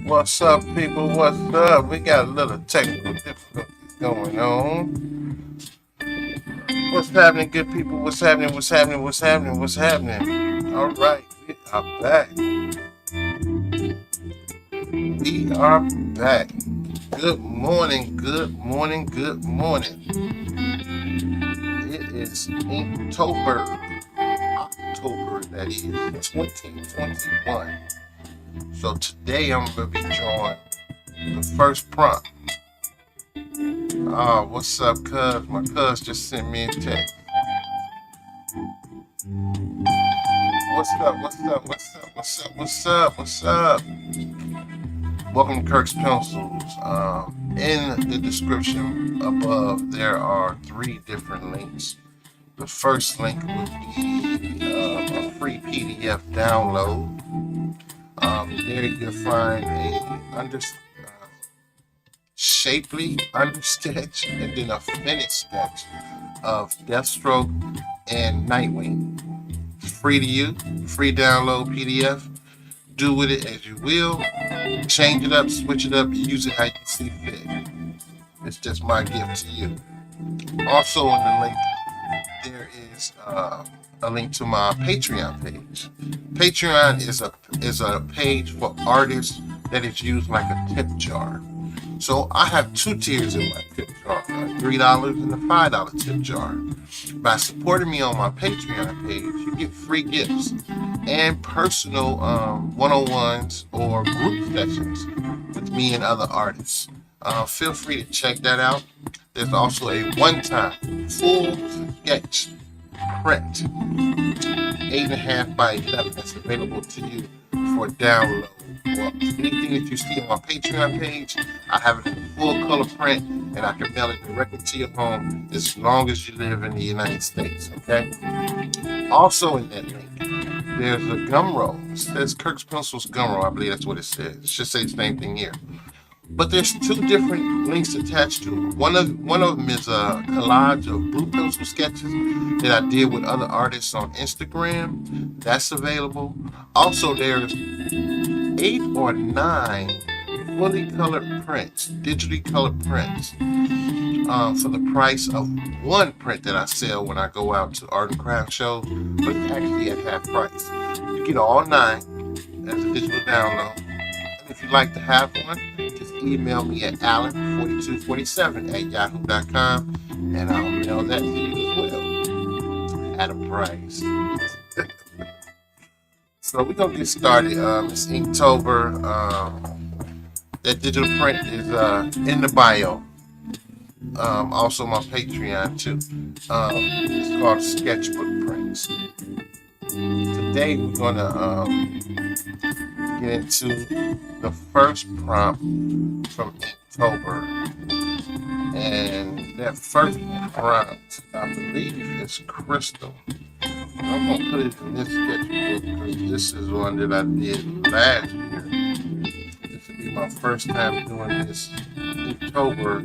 What's up, people? What's up? We got a little technical difficulties going on. What's happening, good people? What's happening? What's happening? What's happening? What's happening? All right, we are back. We are back. Good morning, good morning, good morning. It is inkTober, October, that is 2021. So today I'm going to be drawing the first prompt. What's up, cuz? My cuz just sent me a text. What's up, what's up, what's up, what's up, what's up, what's up? Welcome to Kirk's Pencils. In the description above, there are 3 different links. The first link would be a free PDF download. There you'll find a shapely undersketch and then a finished sketch of Deathstroke and Nightwing. It's free to you, free download PDF. Do with it as you will. Change it up, switch it up, use it how you see fit. It's just my gift to you. Also in the link, there is a link to my Patreon page. Patreon is a page for artists that is used like a tip jar. So I have 2 tiers in my tip jar, a $3 and a $5 tip jar. By supporting me on my Patreon page, you get free gifts and personal one-on-ones or group sessions with me and other artists. Feel free to check that out. There's also a one-time full sketch print, 8.5 by 11, that's available to you for download. Well, anything that you see on my Patreon page, I have it in full color print, and I can mail it directly to your home as long as you live in the United States, okay? Also in that link, there's a gum roll. It says Kirk's Pencils gum roll. I believe that's what it says. It should say the same thing here. But there's 2 different links attached to it. One of them is a collage of blue pencil sketches that I did with other artists on Instagram. That's available. Also, there's 8 or 9 fully colored prints, digitally colored prints, for the price of 1 print that I sell when I go out to art and craft shows, but it's actually at half price. You get all 9 as a digital download. And if you'd like to have one, just email me at allen4247@yahoo.com, and I'll mail that to you as well at a price. So we're gonna get started. It's inkTober. That digital print is in the bio. Also my Patreon too. It's called Sketchbook Prints. Today we're gonna get into the first prompt from inkTober, and that first prompt, I believe, is crystal. I'm gonna put it in this sketchbook because this is one that I did last year. This will be my first time doing this inkTober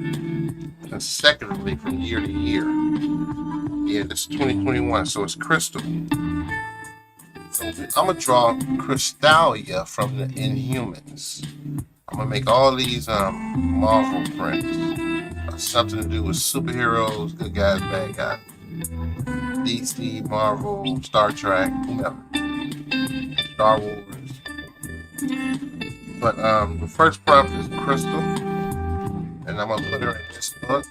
consecutively from year to year. Yeah, this is 2021, so it's crystal. So I'm gonna draw Crystalia from the Inhumans. I'm gonna make all these Marvel prints. Something to do with superheroes, good guys, bad guys. DC, Marvel, Star Trek, whomever. Star Wars. But the first prompt is Crystal, and I'm gonna put her in this book.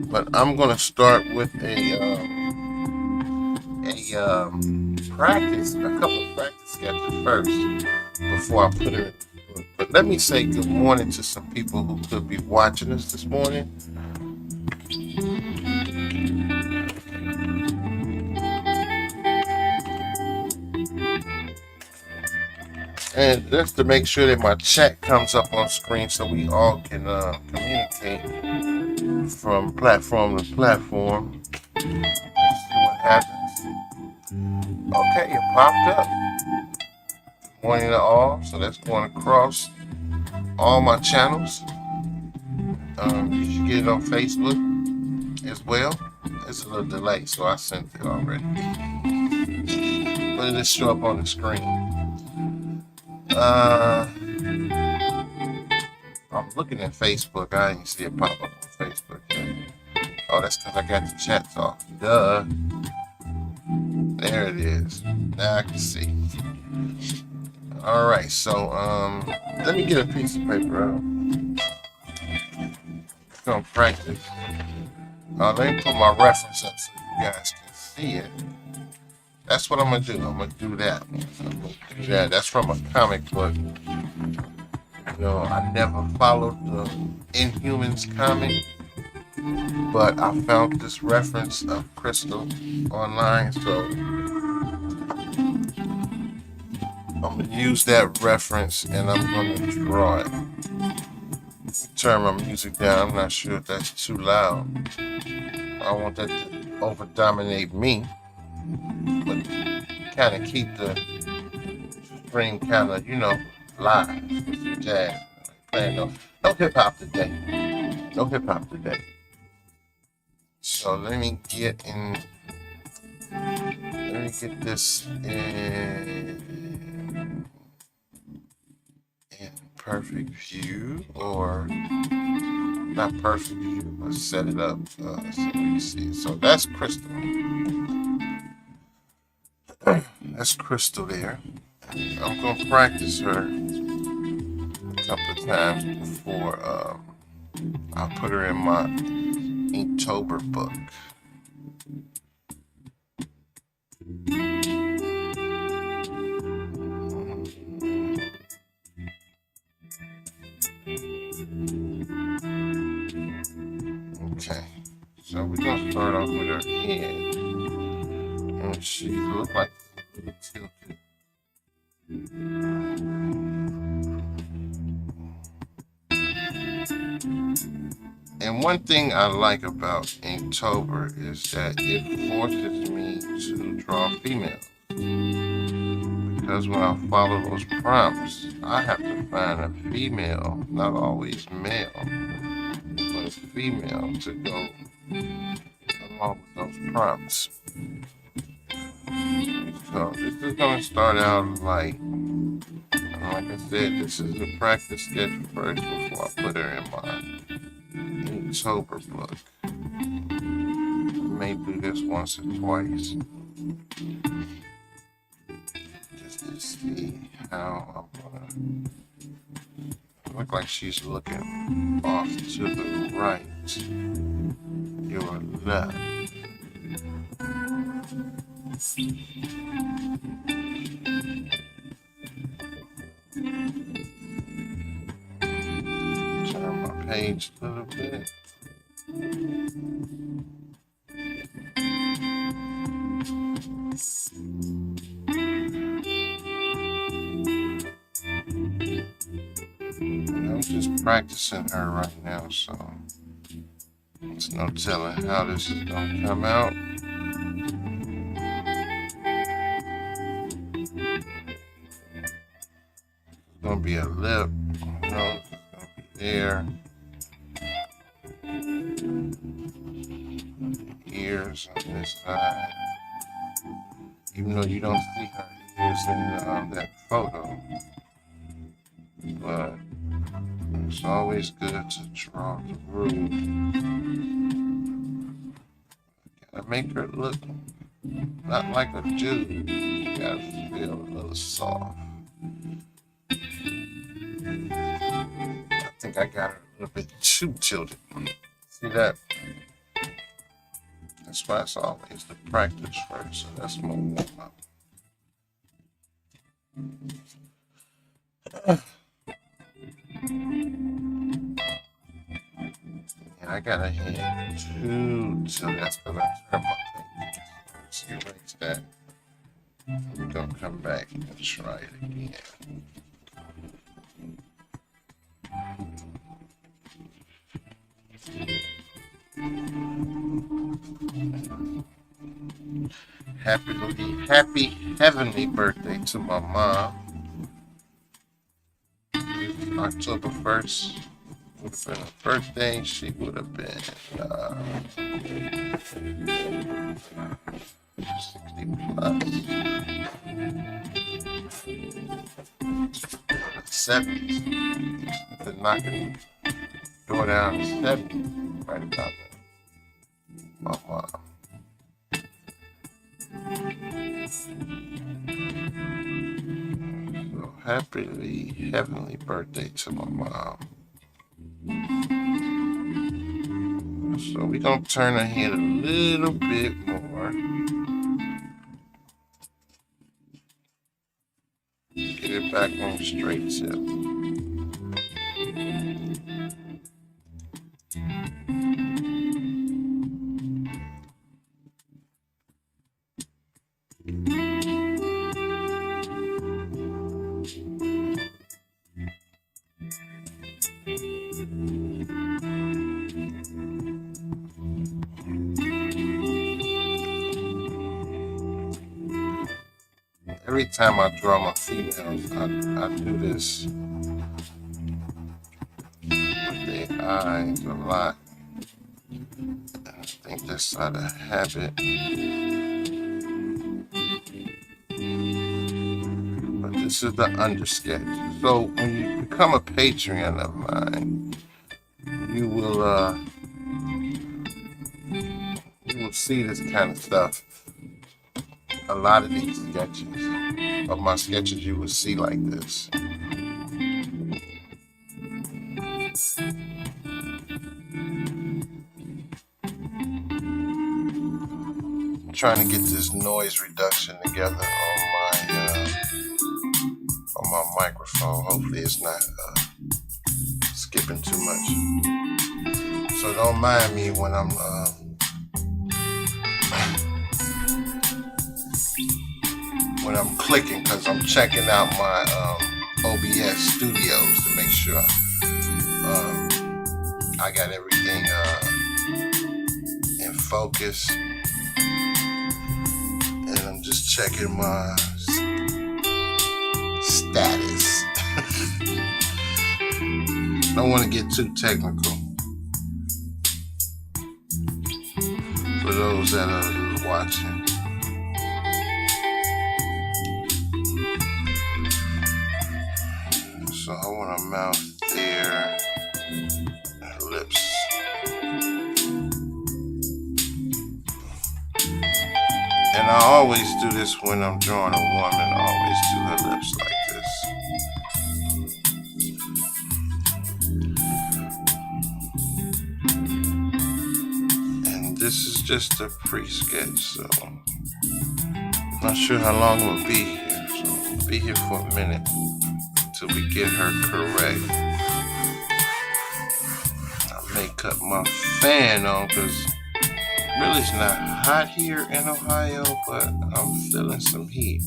But I'm gonna start with a couple of practice sketches first before I put her in the book. But let me say good morning to some people who could be watching us this morning. And just to make sure that my chat comes up on screen so we all can communicate from platform to platform. Let's see what happens. Okay, it popped up. Good morning to all. So that's going across all my channels. You should get it on Facebook as well. It's a little delay, so I sent it already. But it'll show up on the screen. I'm looking at Facebook. I didn't see it pop up on Facebook yet. Oh, that's because I got the chats off. Duh. There it is. Now I can see. Alright, so let me get a piece of paper out. It's gonna practice. Let me put my reference up so you guys can see it. That's what I'm gonna do. I'm gonna do that. That's from a comic book. You know, I never followed the Inhumans comic, but I found this reference of Crystal online, so I'm gonna use that reference and I'm gonna draw it. Turn my music down. I'm not sure if that's too loud. I want that to over dominate me, but kind of keep the stream kind of, you know, live with some jazz. Playing no hip hop today. No hip hop today. So let me get this in perfect view, or not perfect view, but set it up so we can see it. So that's Crystal. That's Crystal there. I'm gonna practice her a couple of times before I'll put her in my inkTober book. Okay, so we're gonna start off with her head. And she looks like a little tilted. And one thing I like about inkTober is that it forces me to draw females. Because when I follow those prompts, I have to find a female, not always male, but a female to go along with those prompts. So this is going to start out like I said, this is a practice sketch first before I put her in my inkTober book. I may do this once or twice, just to see how I'm gonna look like she's looking off to the right, your left. Turn my page a little bit. I'm just practicing her right now, so there's no telling how this is going to come out. It's going to be a lip, nose is going to be there, ears on this side, even though you don't see her ears in that photo, but It's always good to draw through. Gotta make her look not like a dude. You gotta feel a little soft. I think I got her a little bit too tilted. See that? That's why it's always the practice first. So that's my warm up. And I got a hand too tilted. That's because I turned my thing. Let's erase that. We're gonna come back and try it again. Happy heavenly birthday to my mom. October 1st would have been her birthday. She would have been 60 plus. 70s. Been knocking door down to 70. Right about that. My mom. So happy heavenly birthday to my mom. So we're gonna turn her head a little bit more. Get it back on the straight tip. Every time I draw my females, I do this with their eyes a lot. I think that's out of habit. But this is the undersketch. So when you become a Patreon of mine, you will see this kind of stuff. A lot of these sketches of my sketches you will see like this. I'm trying to get this noise reduction together on my microphone. Hopefully it's not skipping too much. So don't mind me when I'm clicking, because I'm checking out my OBS studios to make sure I got everything in focus, and I'm just checking my status. Don't want to get too technical for those that are watching. So I want a mouth there, lips. And I always do this when I'm drawing a woman. I always do her lips like this. And this is just a pre-sketch, so I'm not sure how long I'm gonna be here. So I'll be here for a minute till we get her correct. I may cut my fan on because really it's not hot here in Ohio, but I'm feeling some heat.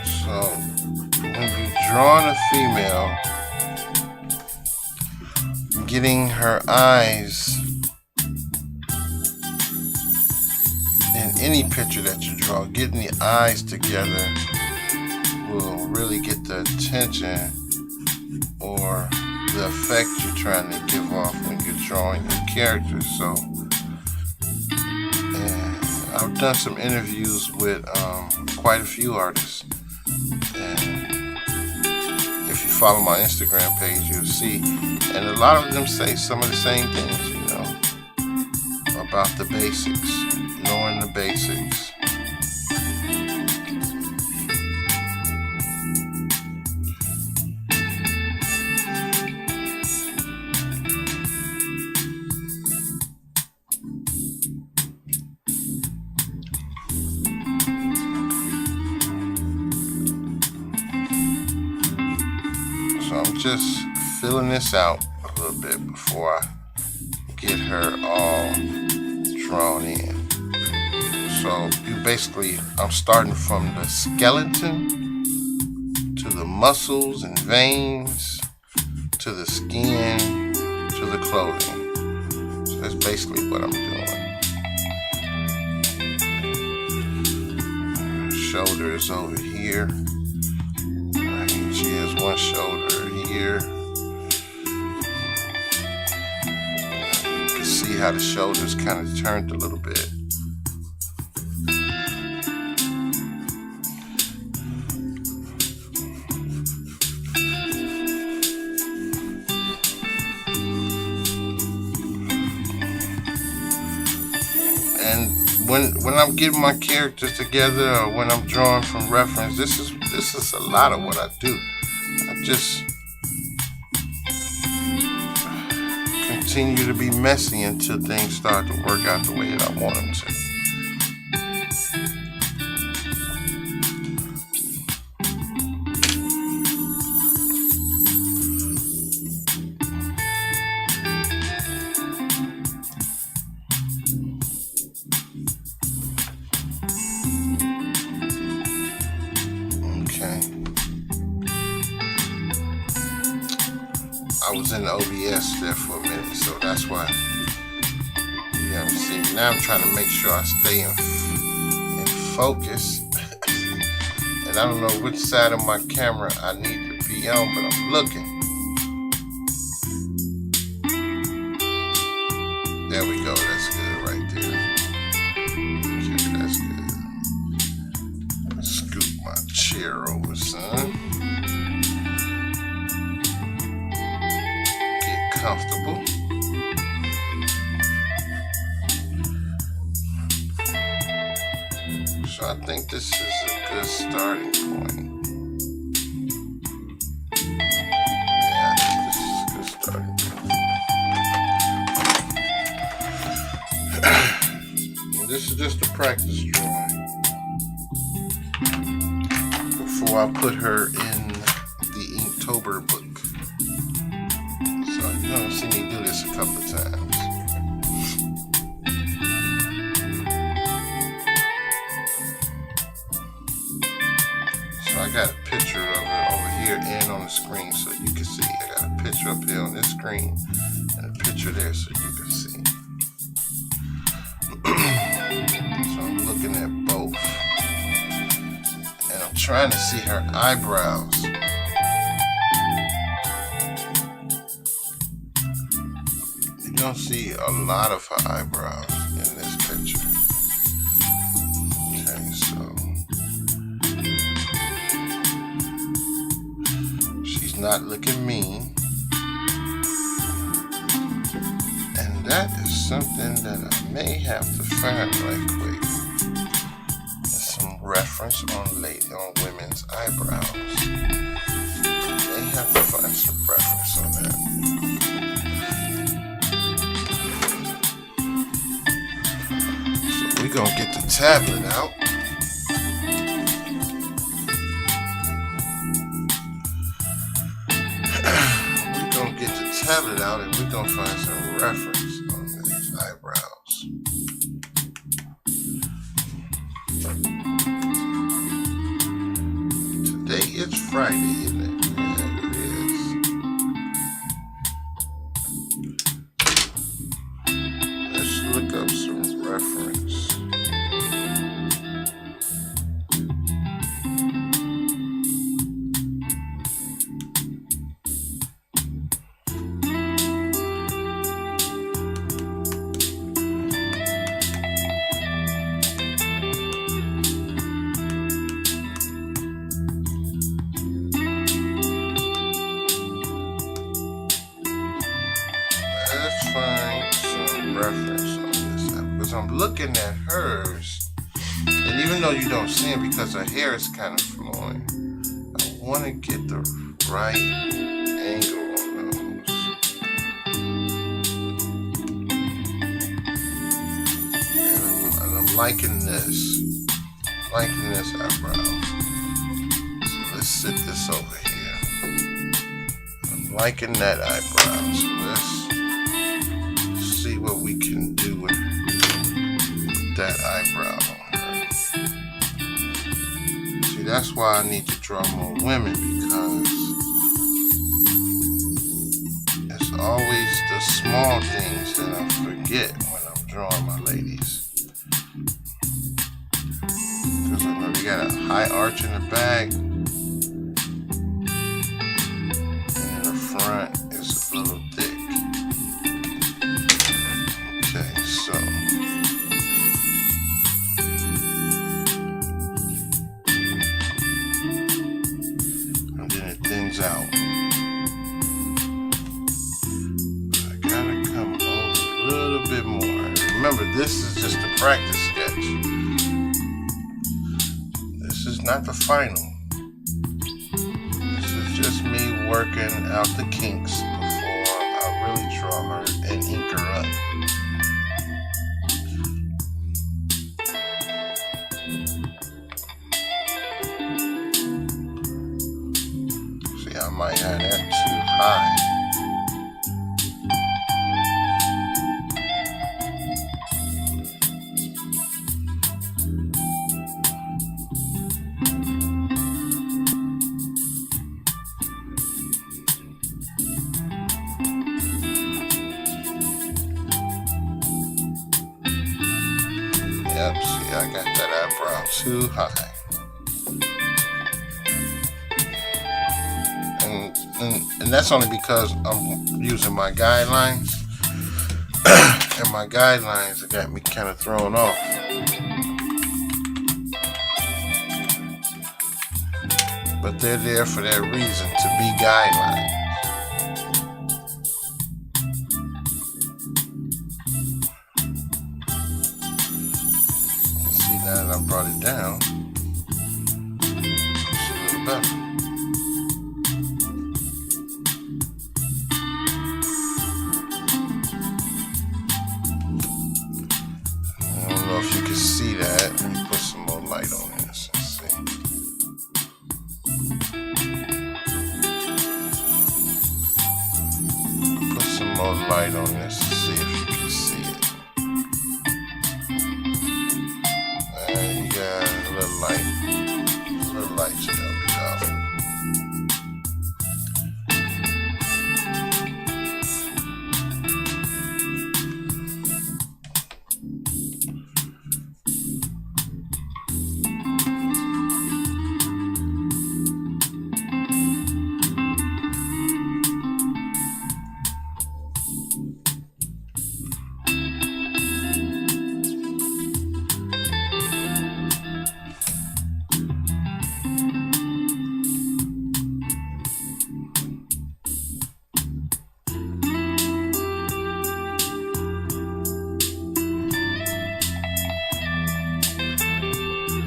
So when you're drawing a female, getting her eyes in any picture that you draw, getting the eyes together will really get the attention or the effect you're trying to give off when you're drawing your characters. So, and I I've done some interviews with quite a few artists, and if you follow my Instagram page, you'll see, and a lot of them say some of the same things, about the basics, knowing the basics. So I'm just filling this out a little bit before I get her all drawn in. So I'm starting from the skeleton to the muscles and veins to the skin to the clothing. So that's basically what I'm doing. Shoulders over here. She has one shoulder here. You can see how the shoulders kind of turned a little bit. And when I'm getting my characters together, or when I'm drawing from reference, this is a lot of what I do. I just continue to be messy until things start to work out the way that I want them to. I was in the OBS there for a minute, so that's why. See, now I'm trying to make sure I stay in focus. And I don't know which side of my camera I need to be on, but I'm looking. There we go. That's good right there. Okay, that's good. Let's scoot my chair over, son. Comfortable. So I think this is a good starting point. Yeah, I think this is a good starting point. This is just a practice drawing before I put her in the inkTober book. You'll see me do this a couple of times. So I got a picture of it over here and on the screen so you can see. I got a picture up here on this screen and a picture there so you can see. So I'm looking at both. And I'm trying to see her eyebrows. You don't see a lot of her eyebrows in this picture. Okay, so she's not looking mean. And that is something that I may have to find right quick. Some reference on women's eyebrows. I may have to find some reference on that. We're gonna get the tablet out. We're gonna get the tablet out and we're gonna find some reference on these eyebrows. Today is Friday, isn't it? Yeah, it is. Let's look up some reference. find some reference on this app because I'm looking at hers, and even though you don't see it because her hair is kind of flowing, I want to get the right angle on those. And I'm liking this eyebrow. So let's sit this over here. I'm liking that eyebrow. So let's see what we can do with that eyebrow on her. See, that's why I need to draw more women, because it's always the small things that I forget when I'm drawing my ladies. Because I know we got a high arch in the back, and in the front is a little thick. Okay, so and then it thins out. I gotta come over a little bit more. Remember, this is just a practice sketch. This is not the final. This is just me working out the kinks before I really draw her and ink her up. See, I might have that too high. Yep, see, I got that eyebrow too high. And that's only because I'm using my guidelines. And my guidelines have got me kind of thrown off. But they're there for that reason, to be guidelines. Now that I brought it down, it's a little better. I don't know if you can see that. Let me put some more light on this and see. Put some more light on this and see if you can see it. You got a little light should help you out.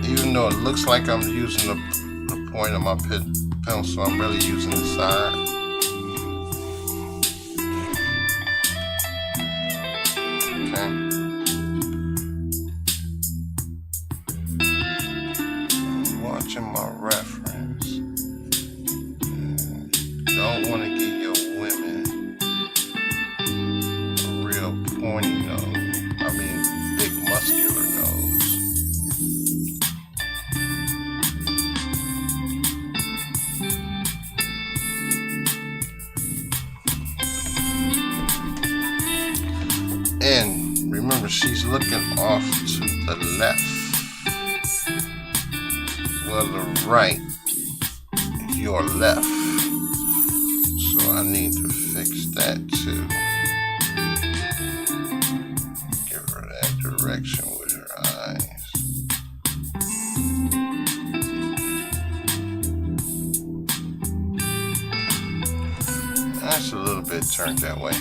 Even though it looks like I'm using the point of my pencil, I'm really using the side. Okay. I'm watching my reference. Don't want to give your women a real pointy nose. I mean, big muscular nose. And remember, she's looking off to the left. Well, the right is your left. So I need to fix that too. Give her that direction with her eyes. That's a little bit turned that way.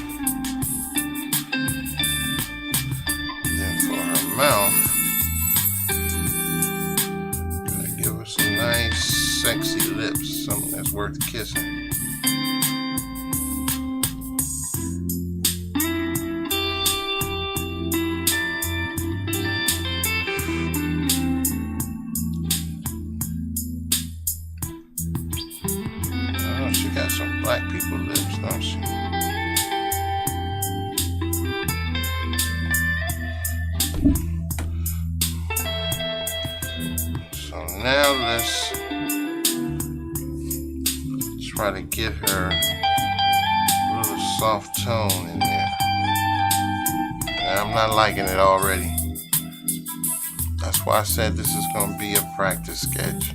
mouth. Gotta give her some nice, sexy lips, something that's worth kissing. Oh, she got some black people lips, don't she? So now let's try to get her a little soft tone in there. And I'm not liking it already. That's why I said this is going to be a practice sketch.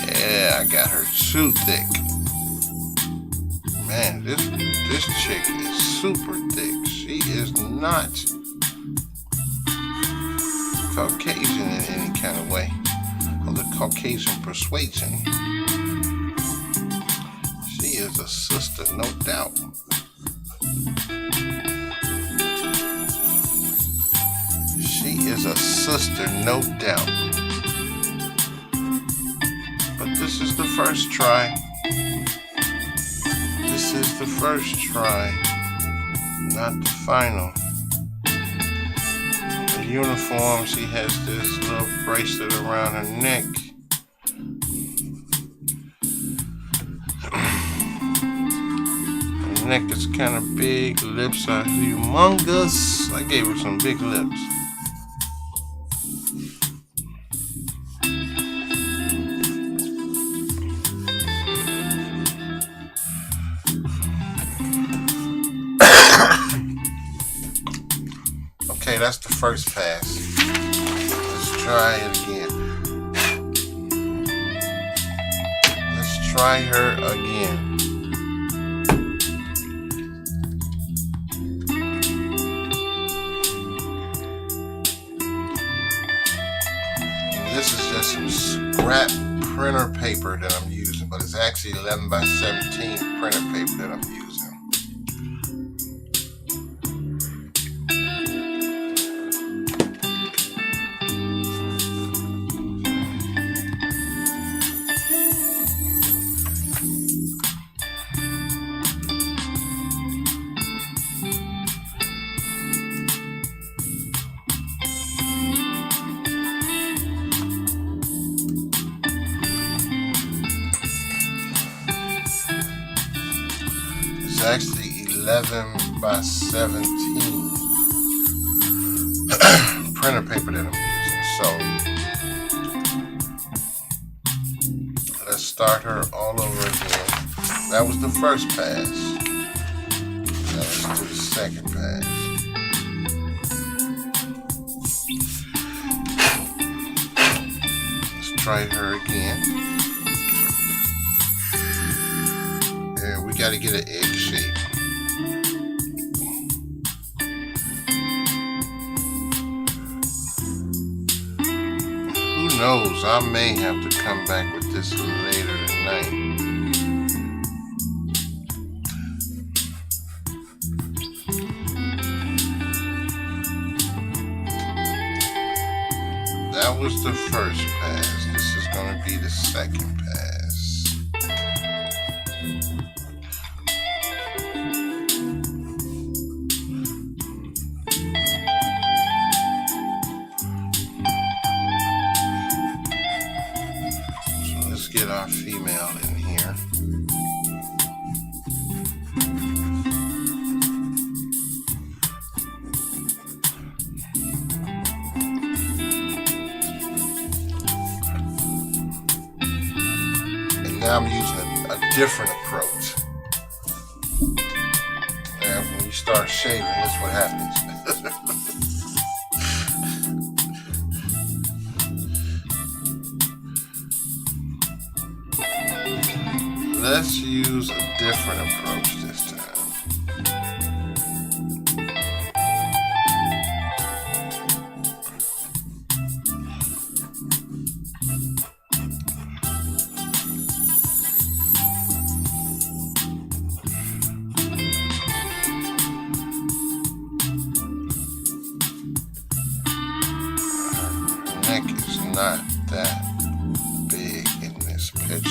Yeah, I got her too thick. Man, this chick is super thick. She is not Caucasian in any kind of way, of the Caucasian persuasion. She is a sister, no doubt. She is a sister, no doubt. But this is the first try. This is the first try, not the final. The uniform, she has this little bracelet around her neck. Her neck is kind of big, lips are humongous. I gave her some big lips. Okay, that's the first pass. Let's try it again. Let's try her again. This is just some scrap printer paper that I'm using, but it's actually 11 by 17 printer paper that I'm using. It's actually 11 by 17 printer paper that I'm using. So let's start her all over again. That was the first pass. Now let's do the second pass. Let's try her again. And we got to get an egg shape. Who knows? I may have to come back with this later tonight. That was the first pass. This is going to be the second pass. So let's get our female in here. Now I'm using a different approach. And when you start shaving, that's what happens. Let's use a different approach this time. Neck is not that big in this picture.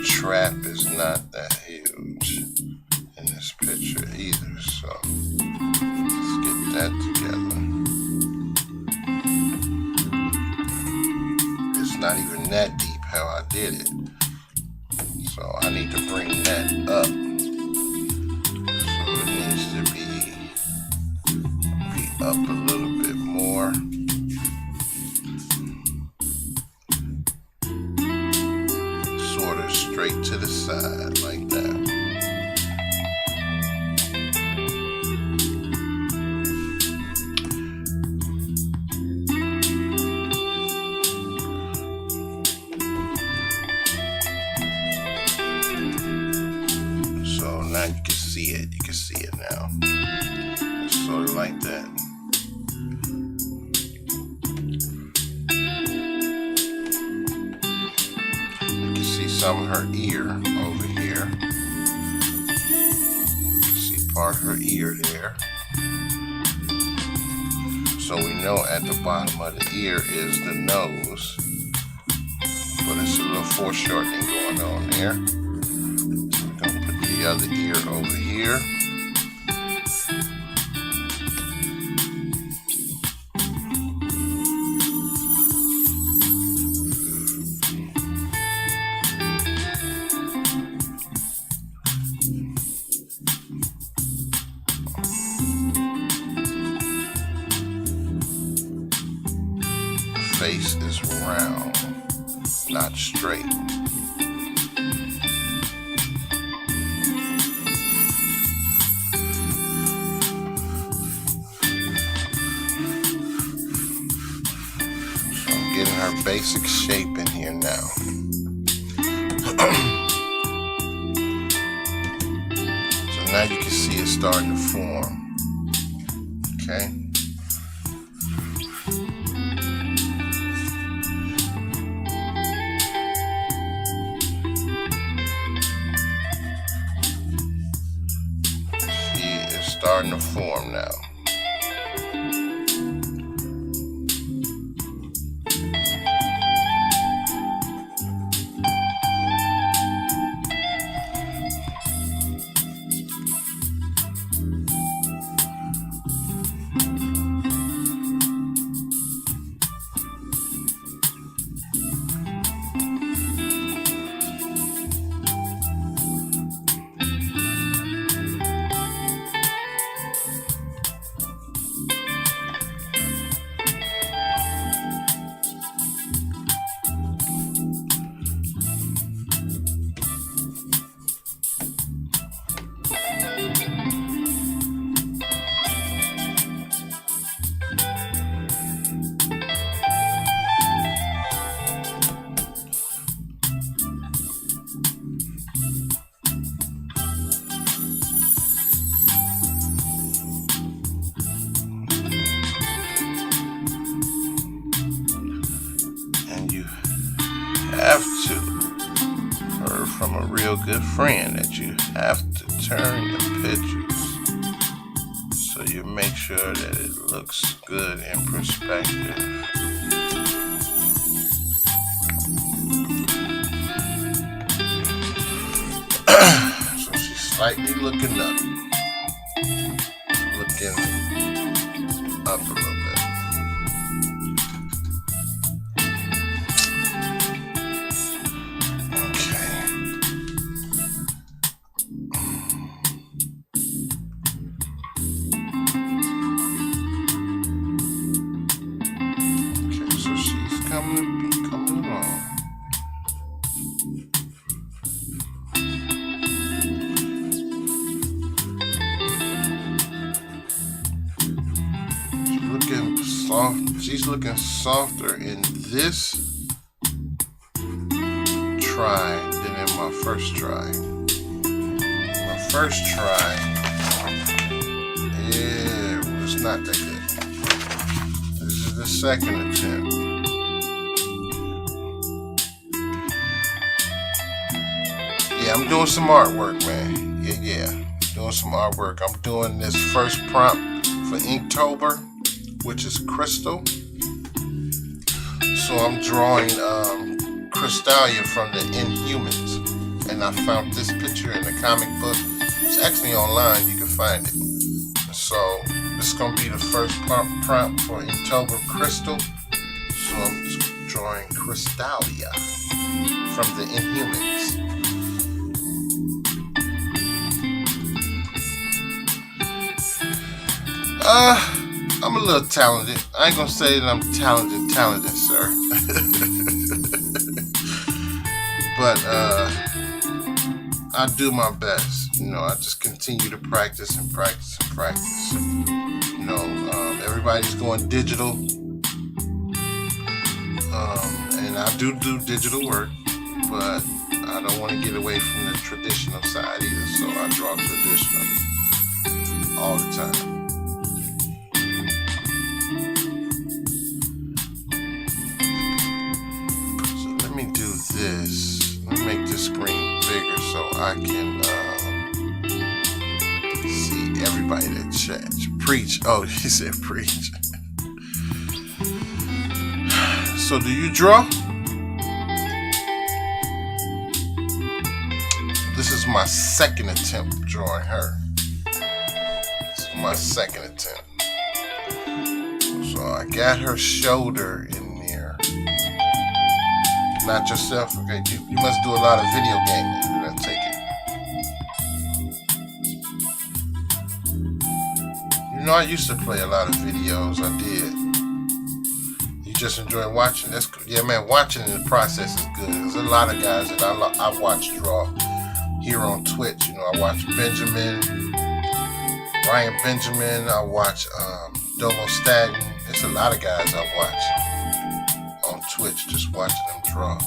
Trap is not that huge in this picture either, so let's get that together. It's not even that deep how I did it, so I need to bring that up. So it needs to be up a little bit more. Straight to the side like that. So now you can see it. You can see it now. It's sort of like that. Some of her ear over here. See part of her ear there. So we know at the bottom of the ear is the nose, but it's a little foreshortening going on there. So we're gonna put the other ear over here. Face is round, not straight. So I'm getting her basic shape in here now. So now you can see it starting to form. Okay. Starting to form now. Have to, heard from a real good friend, that you have to turn your pictures so you make sure that it looks good in perspective. So she's slightly looking up. Looking up a little bit. Okay. Okay, so she's coming along. She's looking softer in this try than in my first try. My first try, it was not that good. This is the second attempt. Yeah, I'm doing some artwork, man. Yeah. Doing some artwork. I'm doing this first prompt for inkTober, which is crystal. So I'm drawing Crystalia from the Inhumans, and I found this picture in the comic book. It's actually online, you can find it. So this is gonna be the first prompt for inkTober crystal. So I'm just drawing Crystalia from the Inhumans. I'm a little talented. I ain't gonna say that I'm talented, sir. But I do my best. You know, I just continue to practice and practice and practice. You know, everybody's going digital, and I do digital work, but I don't want to get away from the traditional side either. So I draw traditionally all the time. This. Let me make this screen bigger so I can see everybody that chats. Preach. Oh, he said preach. So do you draw? This is my second attempt drawing her. This is my second attempt. So I got her shoulder in there. Not yourself? Okay, you must do a lot of video gaming. I take it. You know, I used to play a lot of videos. I did. You just enjoy watching? That's good. Yeah, man, watching in the process is good. There's a lot of guys that I watch draw here on Twitch. You know, I watch Ryan Benjamin. I watch Domo Staten. There's a lot of guys I watch on Twitch, just watching them draw.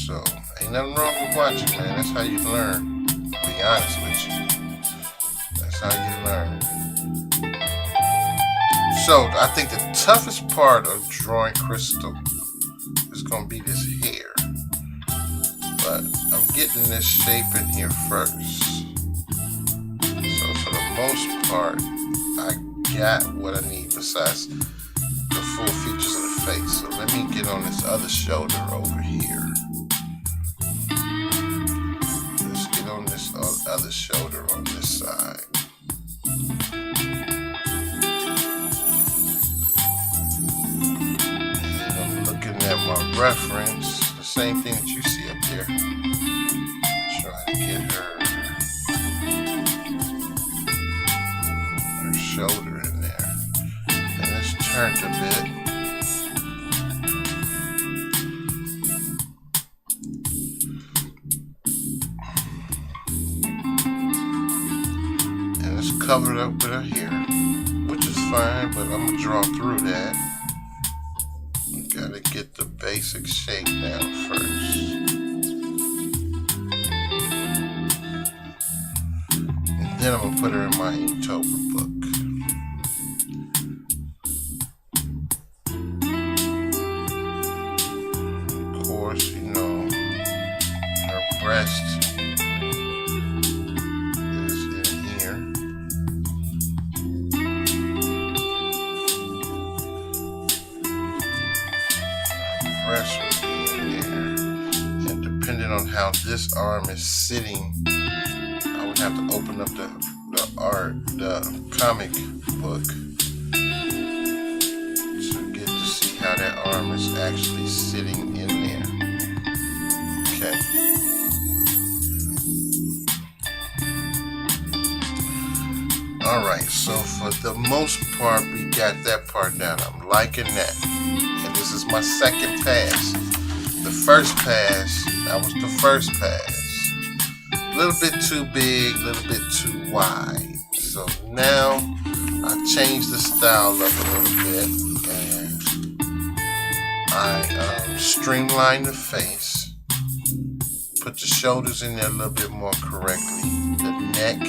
So, ain't nothing wrong with watching, man. That's how you learn, to be honest with you. That's how you learn. So, I think the toughest part of drawing crystal is going to be this hair. But I'm getting this shape in here first. So, for the most part, I got what I need besides the full features of the face. So let me get on this other shoulder over here. Let's get on this other shoulder on this side. And I'm looking at my reference, the same thing that you see up there. Trying to get her shoulder in there. And it's turned a bit. And it's covered up with her hair, which is fine, but I'm gonna draw through that. Gotta get the basic shape down first. And then I'm gonna put her in my inkTober book. You know, her breast is in here. Breast would be in there. And depending depending on how this arm is sitting, I would have to open up the comic book to get to see how that arm is actually sitting in there. Okay. Alright, so for the most part, we got that part down. I'm liking that. And this is my second pass. The first pass, that was the first pass. A little bit too big, a little bit too wide. So now I changed the style up a little bit and I streamlined the face, put the shoulders in there a little bit more correctly, the neck,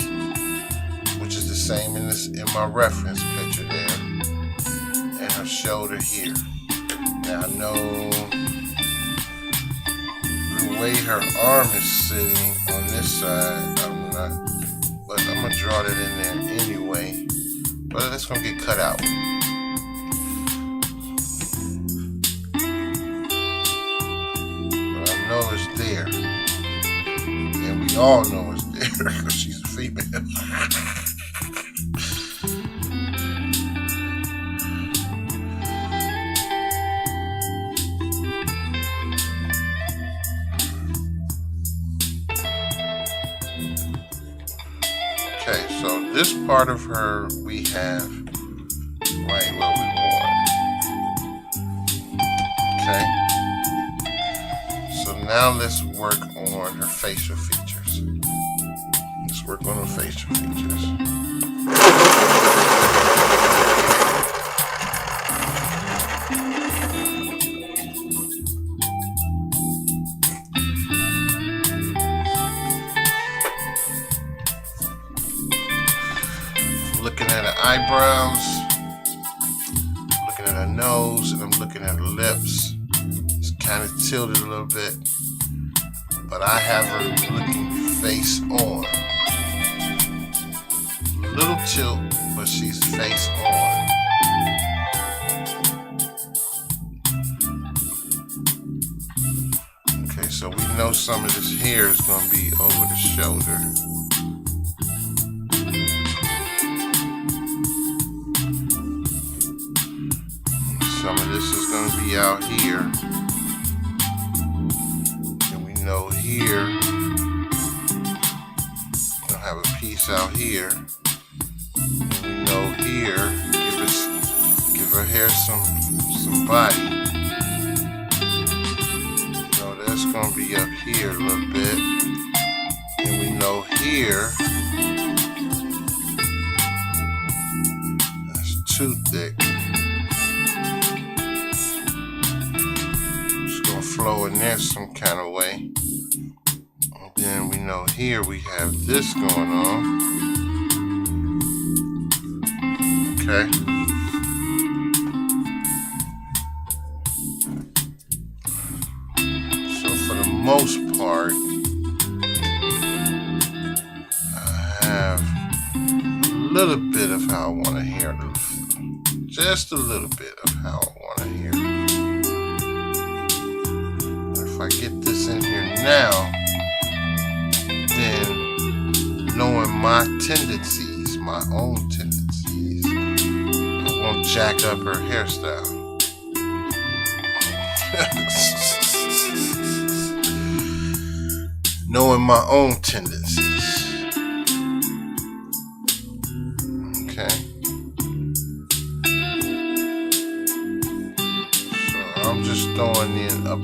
which is the same in my reference picture there, and her shoulder here. Now I know the way her arm is sitting on this side, but I'm gonna draw that in there anyway. But that's gonna get cut out. But I know it's there, and we all know it's there because she's a female. Okay, so this part of her we have right where we want. Okay. So now let's work on her facial features. Let's work on her facial features. Looking at her eyebrows, looking at her nose, and I'm looking at her lips. It's kind of tilted a little bit, but I have her looking face on. A little tilt, but she's face on. Okay, so we know some of this hair is going to be over the shoulder. Some of this is going to be out here, and we know here we'll have a piece out here, and we know here give her hair some body. So that's going to be up here a little bit, and we know here that's too thick. Flow in there some kind of way. And then we know here we have this going on. Okay. So for the most part, I have a little bit of how I want her hair to look. Just a little bit of how I want her hair. If I get this in here now, then knowing my tendencies, my own tendencies, I won't jack up her hairstyle. Knowing my own tendencies. Okay. So I'm just throwing in a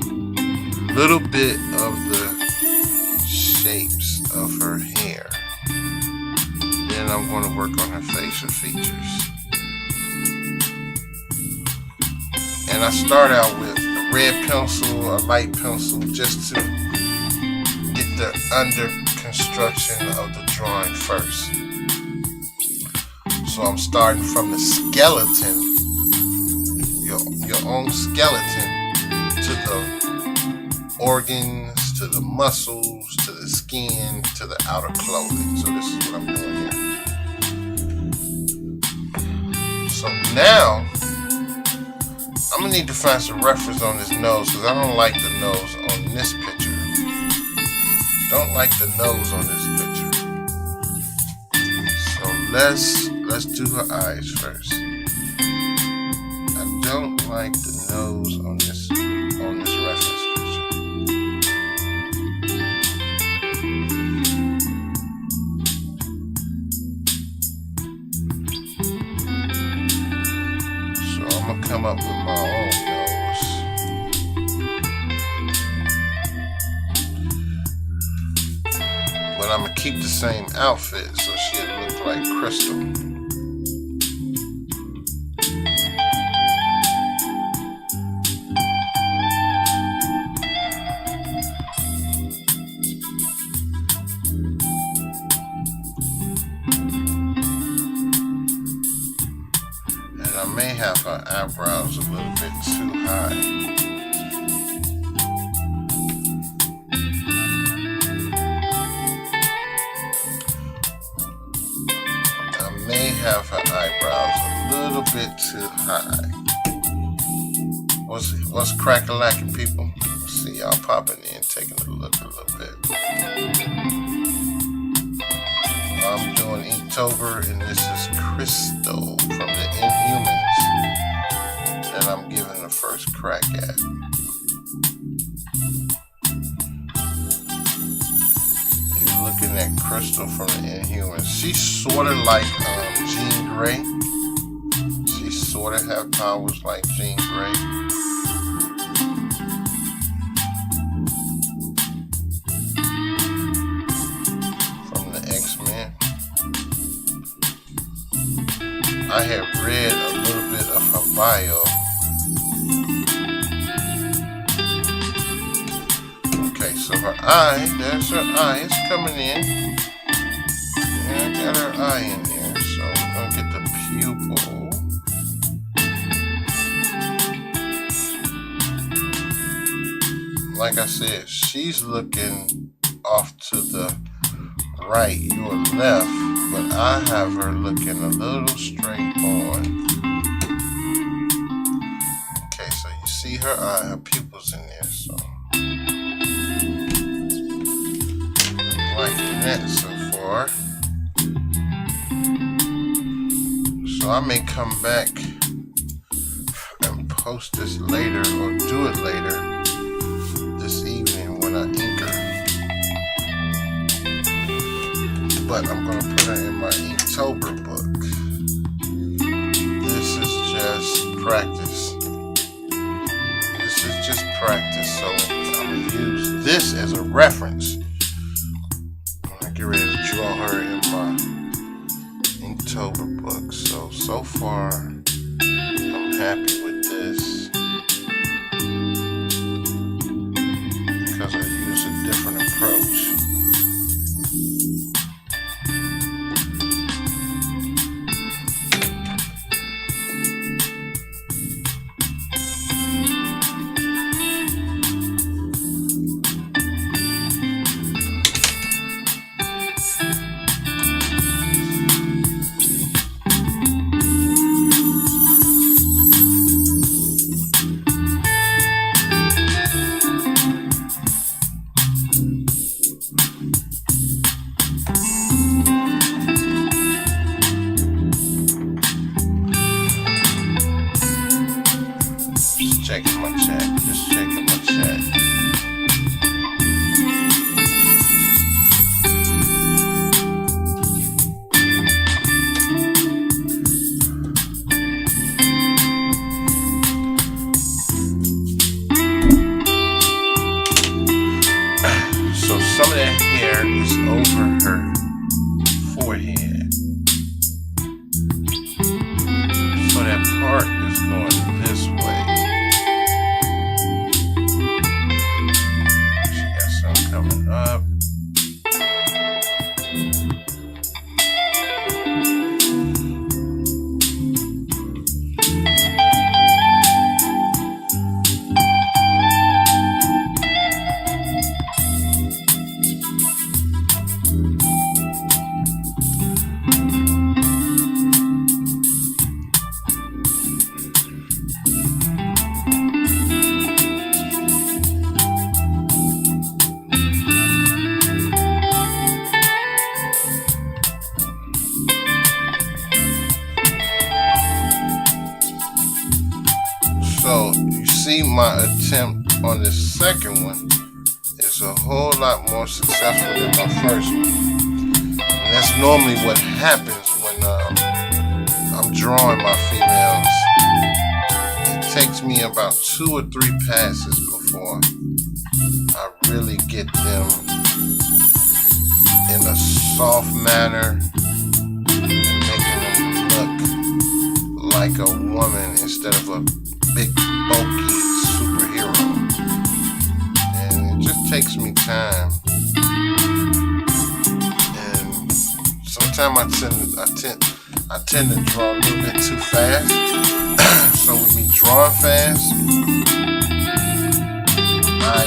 little bit of the shapes of her hair. Then I'm going to work on her facial features. And I start out with a red pencil, a light pencil, just to get the under construction of the drawing first. So I'm starting from the skeleton, your own skeleton, to the organs, to the muscles, to the skin, to the outer clothing. So this is what I'm doing here. So now I'm gonna need to find some reference on this nose because I don't like the nose on this picture. don't like the nose on this picture. So let's do her eyes first. I don't like the nose on this reference picture. So I'm gonna come up with my own nose. But I'm gonna keep the same outfit so she'll look like Crystal. I may have her eyebrows a little bit too high. I may have her eyebrows a little bit too high. What's crack-a-lacking, people? Let's see y'all popping in, taking a look a little bit. I'm doing inkTober, and this is Crystal from the Inhumans that I'm giving the first crack at. You're looking at Crystal from the Inhumans. She's sort of like Jean Grey. She sort of have powers like Jean Grey. I had read a little bit of her bio. Okay, so her eye, there's her eye, it's coming in. And I got her eye in there, so I'm gonna get the pupil. Like I said, she's looking off to the right, your left, but I have her looking a little straight on. Okay, so you see her eye, her pupils in there, so I'm liking that so far. So I may come back and post this later or do it later this evening when I ink her. But I'm going to put her in my inkTober book. This is just practice. This is just practice. So I'm going to use this as a reference when I get ready to draw her in my inkTober book. So far, I'm happy with this because I use a different approach. Checking my chat, just checking my chat. So some of that hair is over her forehead. So that part is going this way. Coming up. my attempt on the second one is a whole lot more successful than my first one. And that's normally what happens when I'm drawing my females. It takes me about 2 or 3 passes before I really get them in a soft manner and making them look like a woman instead of a big bulky superhero. And it just takes me time. And sometimes I tend to draw a little bit too fast. So with me drawing fast, I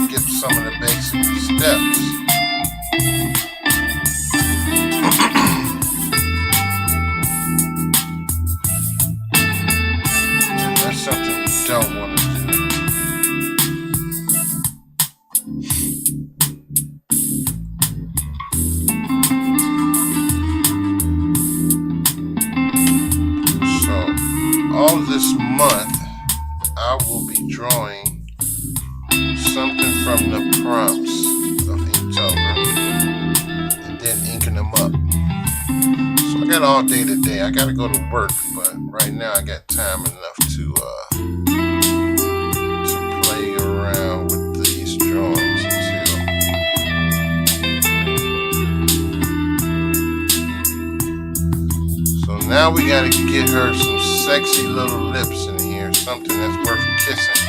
skip some of the basic steps. And that's something you don't want to do. So, all this month, I will be drawing something from the prompts of inkTober and then inking them up. So I got all day today. I gotta go to work, but right now I got time enough to play around with these drawings So now we gotta get her some sexy little lips in here, something that's worth kissing.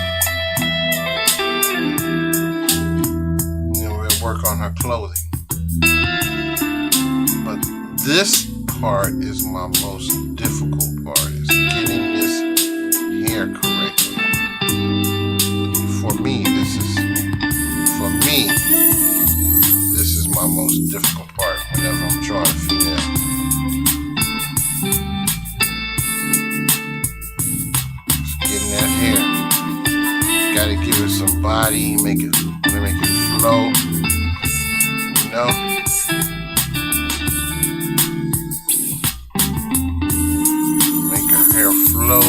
Work on her clothing. But this part is my most difficult part, is getting this hair correctly. For me, this is my most difficult part whenever I'm drawing female. Just getting that hair. Gotta give it some body, make it flow. No. Make her hair flow.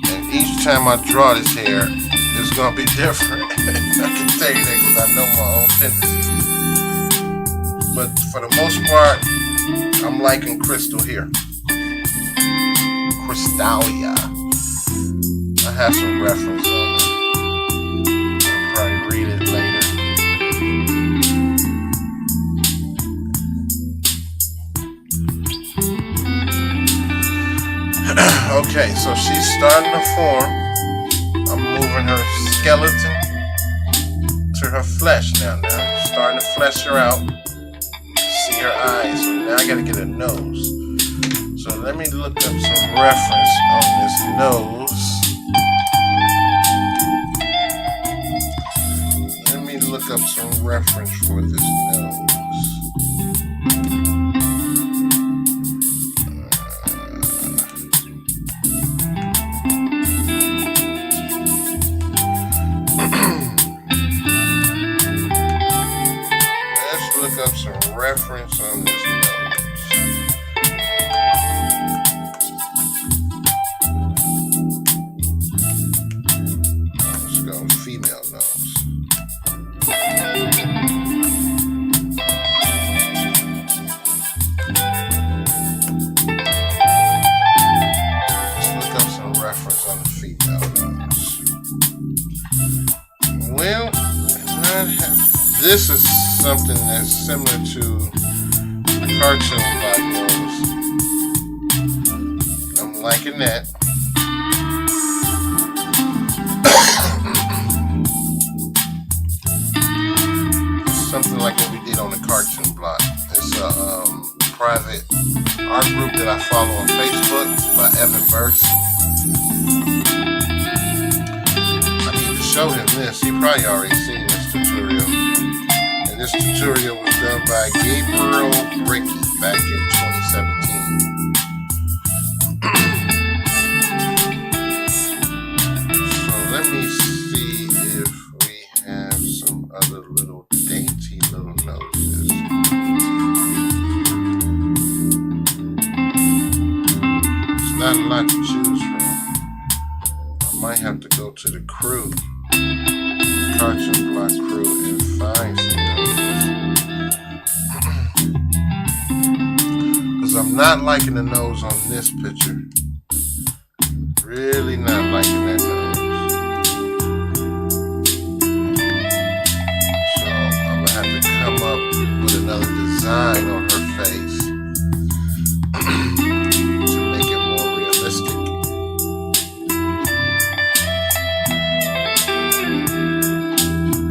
And each time I draw this hair, it's gonna be different. I can tell you that because I know my own tendencies. But for the most part, I'm liking crystal here. Crystalia. I have some reference on it. I'll probably read it later. Okay, so she's starting to form. I'm moving her skeleton to her flesh now. I'm starting to flesh her out. See her eyes. So now I gotta get a nose. So let me look up some reference on this nose. Let me look up some reference for this nose. Some reference on this nose. Let's go female nose. Let's look up some reference on the female nose. Well, this is something that's similar to the cartoon black nose. I'm liking that. Something like what we did on the cartoon block. It's a private art group that I follow on Facebook by Evan Burst. I need to show him this. He probably already seen this tutorial. And this tutorial was done by Gabriel Bricky back in 2017. have to go to the crew, cartoon block crew, and find some noses. Because I'm not liking the nose on this picture. Really not liking that nose. So I'm going to have to come up with another design on her face to make it more realistic.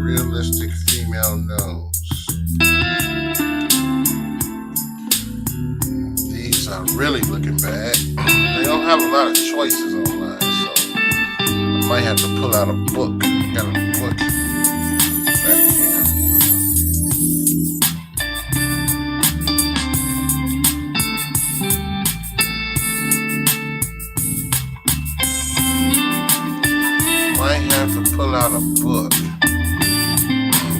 Realistic female nose. These are really looking bad. They don't have a lot of choices online, so I might have to pull out a book. Got a book back here. Might have to pull out a book.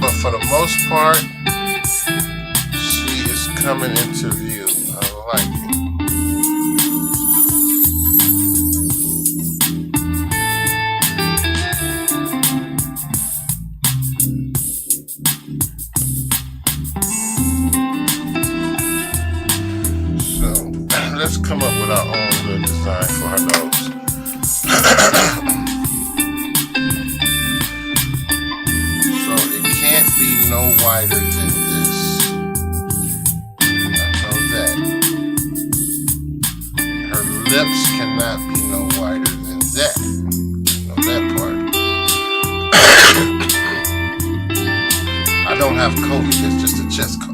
But for the most part, she is coming into view. I like it. Let's come up with our own little design for her nose. So it can't be no wider than this. I know that. Her lips cannot be no wider than that. I know that part. I don't have COVID, it's just a chest cold.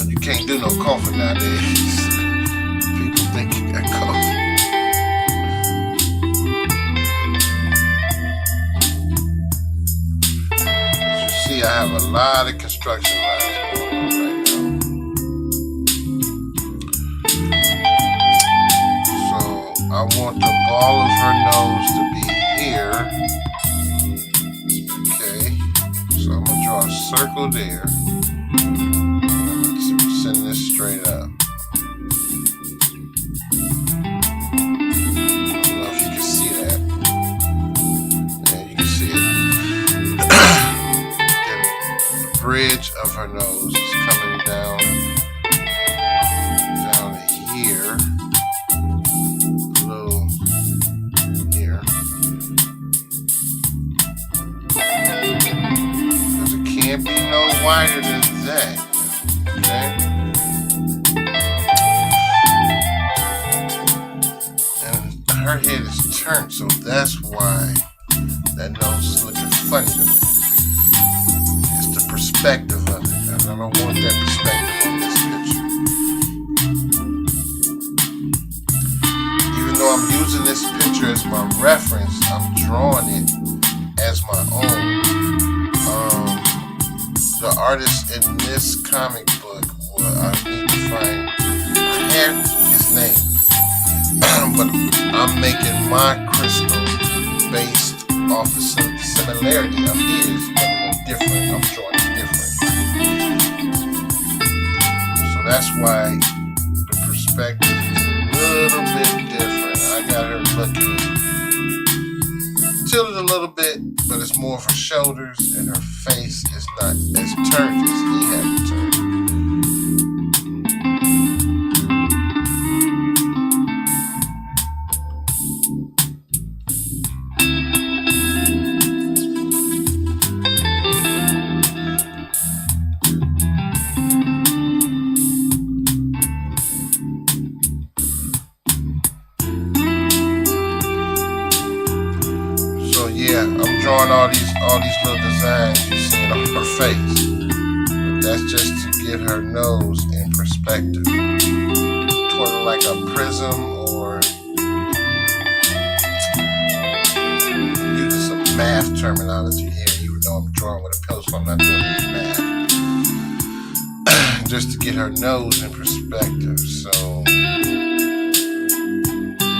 You can't do no coughing nowadays. People think you got COVID. As you see, I have a lot of construction lines going on right now. So I want the ball of her nose to be here. Okay. So I'm going to draw a circle there. Send this straight up. I don't know if you can see that. Yeah, you can see it. Then the bridge of her nose is coming down here. A little here. Because it can't be no wider than that. Okay? Her head is turned, so that's why that nose is looking funny to me. It's the perspective of it, and I don't want that perspective on this picture. Even though I'm using this picture as my reference, I'm drawing it as my own. The artist in this comic book, well, I need to find, I have his name. But I'm making my crystal based off the similarity of his, but different. I'm drawing it different. So that's why the perspective is a little bit different. I got her looking tilted a little bit, but it's more of her shoulders, and her face is not as turned as he had it turned. Yeah, I'm drawing all these little designs you see on her face. But that's just to get her nose in perspective. Sort of like a prism, or using some math terminology here, even though I'm drawing with a pencil, I'm not doing any math. Just to get her nose in perspective. So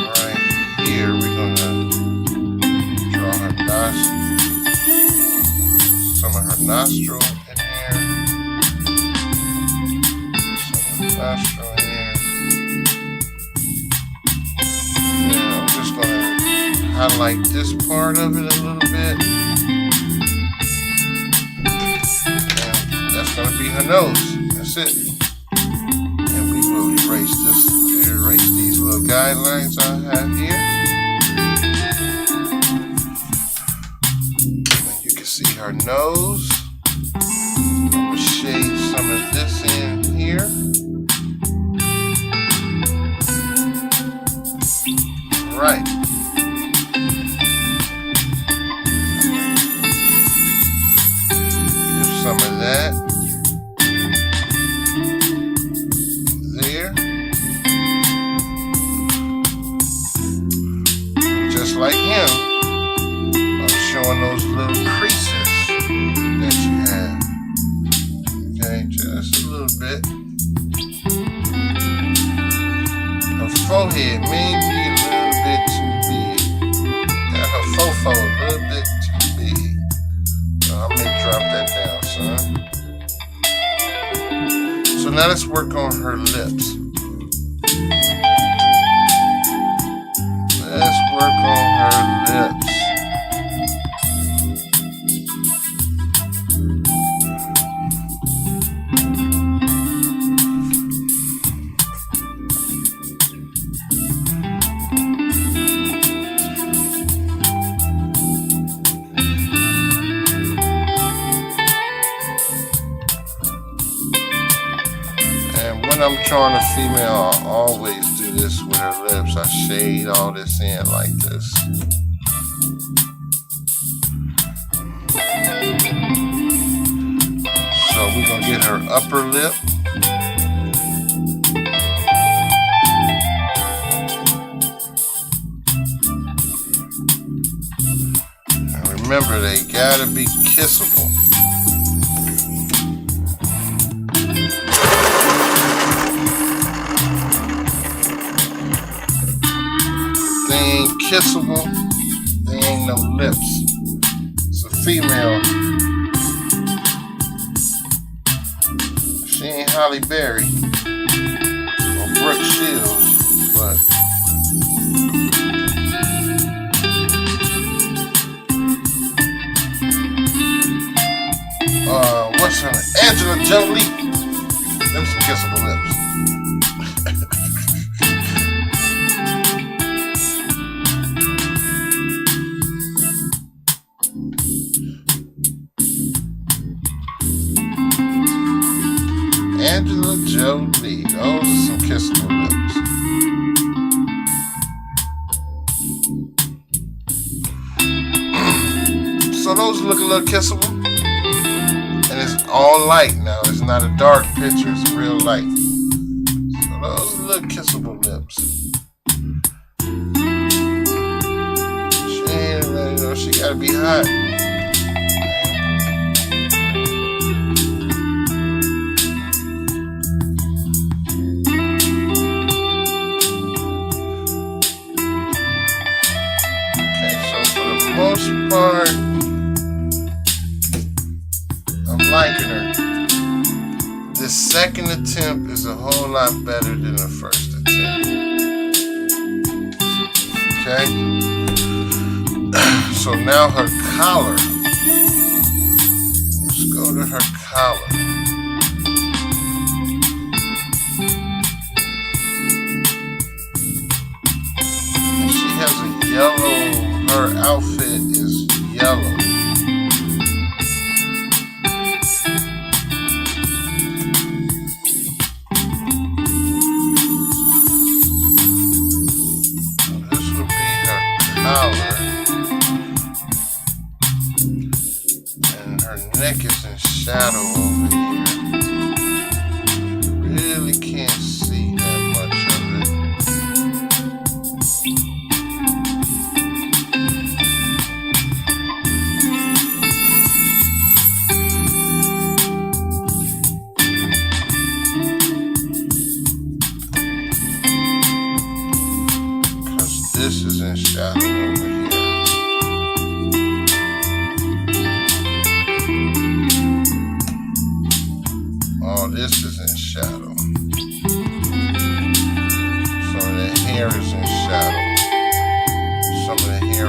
right here we're gonna draw her some of her nostril in here, some of her nostril in here. Yeah, I'm just gonna highlight this part of it a little bit. And that's going to be her nose. That's it. And we will erase these little guidelines I have here. And you can see her nose. I'm going to shade some of this in here. Right. Give some of that there. Just like him, I'm showing those little creases that you have. Okay, just a little bit. Her forehead may be a little bit too big. Yeah, her fofo a little bit too big. So I may drop that down, son. So now let's work on her lips. Let's work on her lips. When I'm drawing a female, I always do this with her lips. I shade all this in like this. So we're going to get her upper lip. And remember, they gotta be kissable. They ain't kissable, they ain't no lips. It's a female. She ain't Halle Berry or Brooke Shields, but what's her name? Angela Jolie. Them some kissable lips. Angela Jolie. Those are some kissable lips. So those look a little kissable. And it's all light now. It's not a dark picture. It's real light. So those are little kissable lips. She ain't, you know, she gotta be hot. Most part, I'm liking her. The second attempt is a whole lot better than the first attempt. Okay? So now her collar. Let's go to her collar. And she has a yellow. Her outfit is yellow. This would be her collar. And her neck is in shadow over here. Really can't see that much of it. This is in shadow over here. All this is in shadow. Some of the hair is in shadow. Some of the hair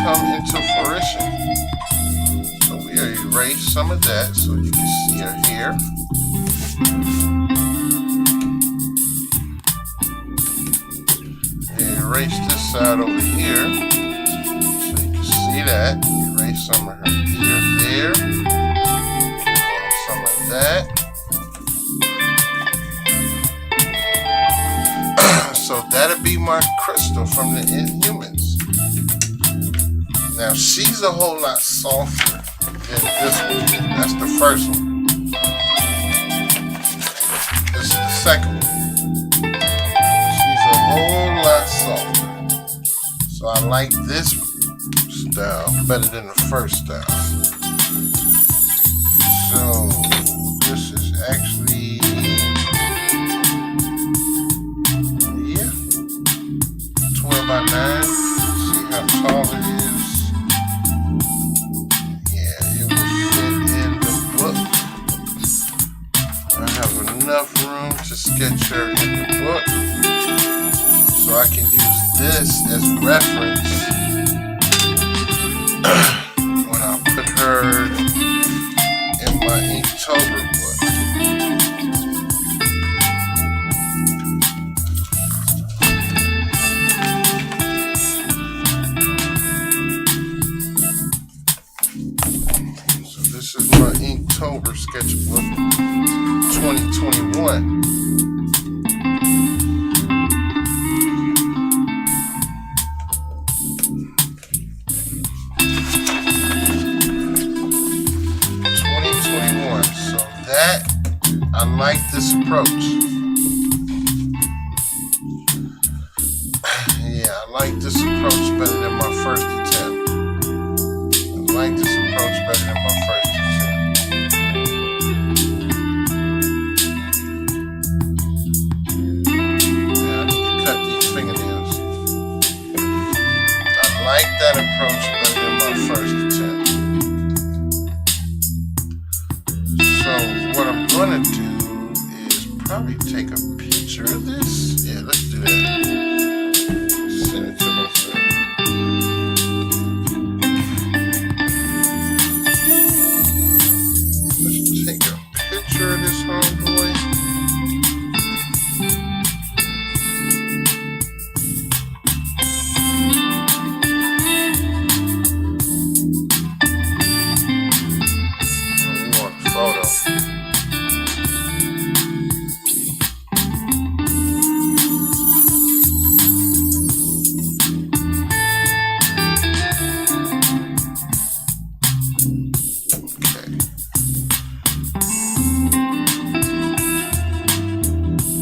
come into fruition. So we'll erase some of that so you can see her here. Erase this side over here so you can see that. Erase some of her ear there. Some of that. So that'll be my crystal from the Inhumans. Now she's a whole lot softer than this one. That's the first one. This is the second one. She's a whole lot softer. So I like this style better than the first style. So this is actually, yeah, 12 by 9. See how tall it is. Enough room to sketch her in the book, so I can use this as reference when I put her in my inkTober book. So this is my inkTober sketchbook 2021. So that, I like this approach. Yeah, I like this approach better than my first attempt. I like this approach better than my first attempt. That approach better than my first attempt. So what I'm gonna do is probably take a picture of this. Yeah, let's do that. Send it to myself. Let's take a picture of this homeboy.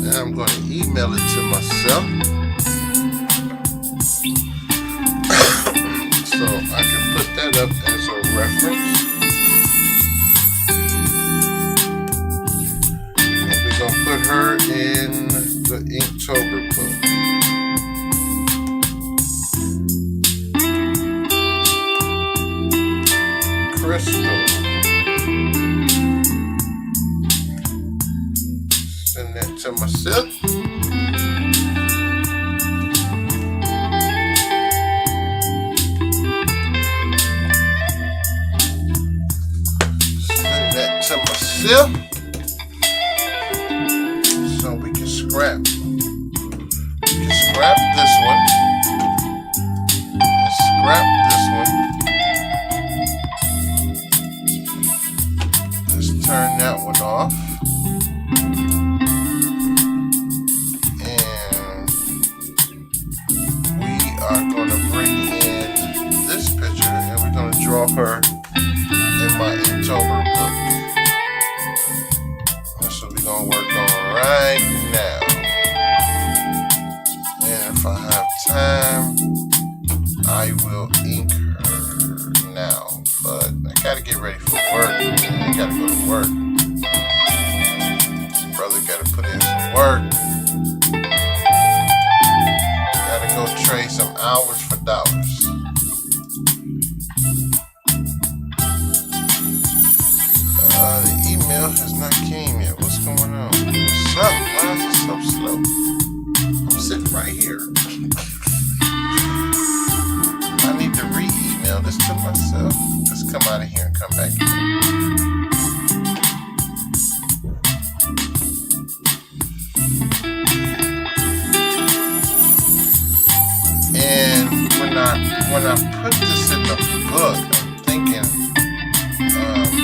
I'm going to email it to myself so I can put that up as a reference. And we're going to put her in the inkTober book. Crystal. Send that to myself. Send that to myself. So we can scrap. We can scrap this one. And scrap this one. Let's turn that one off. Draw her in my inkTober book. That's what we're going to work on right now. And if I have time, I will ink her now. But I got to get ready for work. I got to go to work. Brother got to put in some work. Got to go trade some hours for dollars. The email has not came yet. What's going on? What's up? Why is it so slow? I'm sitting right here. I need to read myself. Let's come out of here and come back in. And when I put this in the book, I'm thinking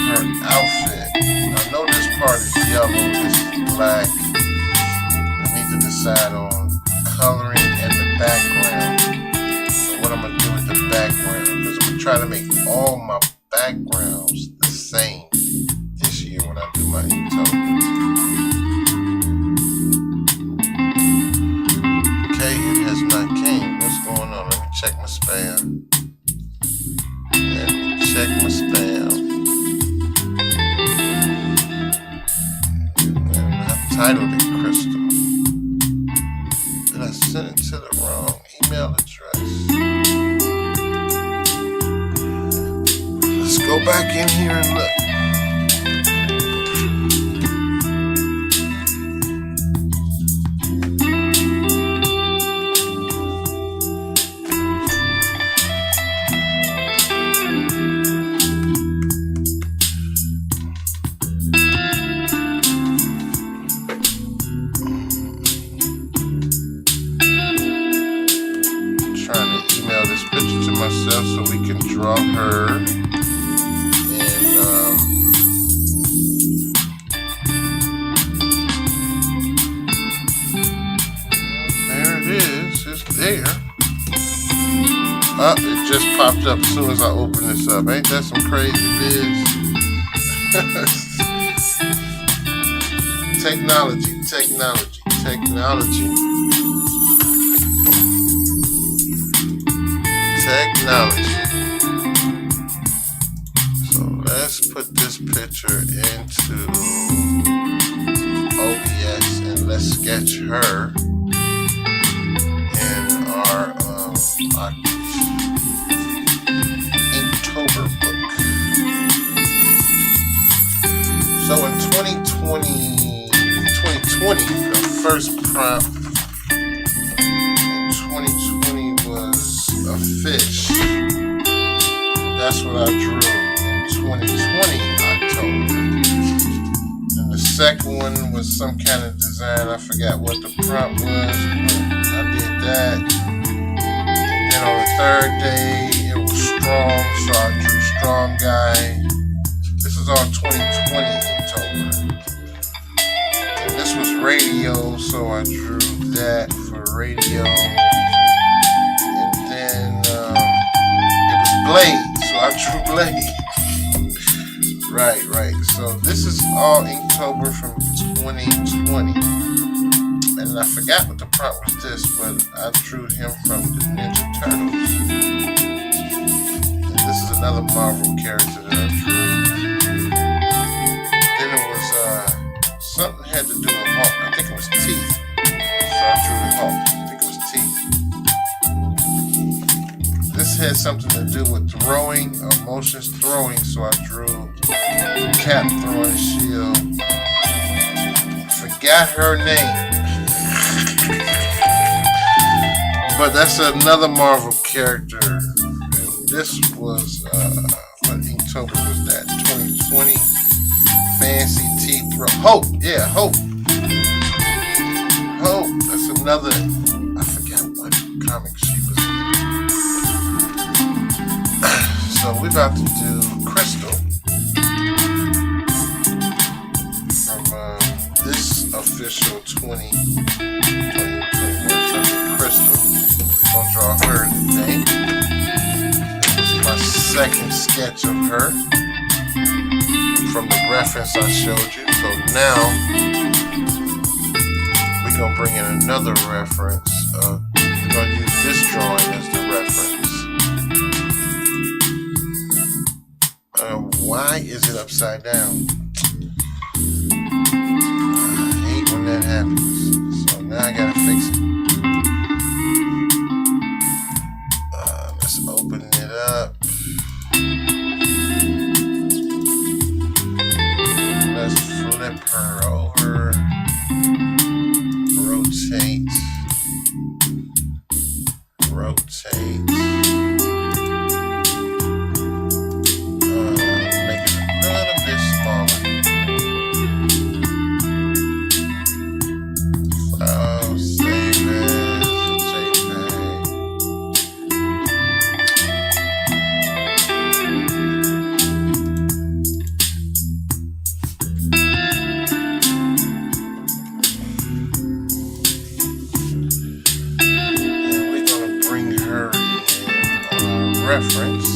her outfit. I know this part is yellow, this is black. I need to decide on coloring and the background. So what I'm going to do with the background, because I'm going to try to make all my backgrounds the same this year when I do my inkTober. Okay, it has not came. What's going on? Let me check my spam. Let me check my spam. Titled it Crystal. Did I send it to the wrong email address? Let's go back in here and look. This picture to myself so we can draw her, and there it is. It's there. Oh, it just popped up as soon as I open this up. Ain't that some crazy biz? Technology. Technology. So let's put this picture into OBS and let's sketch her in our inkTober book. So in 2020, the first prompt in 2020 was a fish. That's what I drew in 2020 October. And the second one was some kind of design. I forgot what the prompt was, but I did that. And then on the third day, it was strong, so I drew strong guy. This is all 2020 October. And this was radio, so I drew that for radio. Blade, so I drew Blade. Right. So this is all inkTober from 2020. And I forgot what the prompt was this, but I drew him from the Ninja Turtles. And this is another Marvel character that I drew. Then it was something had to do with Hulk. I think it was teeth. So I drew the Hulk. I think it was teeth. This had something to do with throwing, motions throwing, so I drew Cap throwing a shield. Forgot her name. But that's another Marvel character. And this was, what inkTober was that? 2020. Fancy teeth throw. Hope! Yeah, Hope. Hope. That's another, I forgot what comic she was in. So we're about to do Crystal from this official 2021 Crystal. We're going to draw her today. This is my second sketch of her from the reference I showed you. So now we're going to bring in another reference. We're going to use this drawing as the reference. Why is it upside down? I hate when that happens. So now I gotta fix it. Let's open it up. Let's flip her over. Rotate. reference.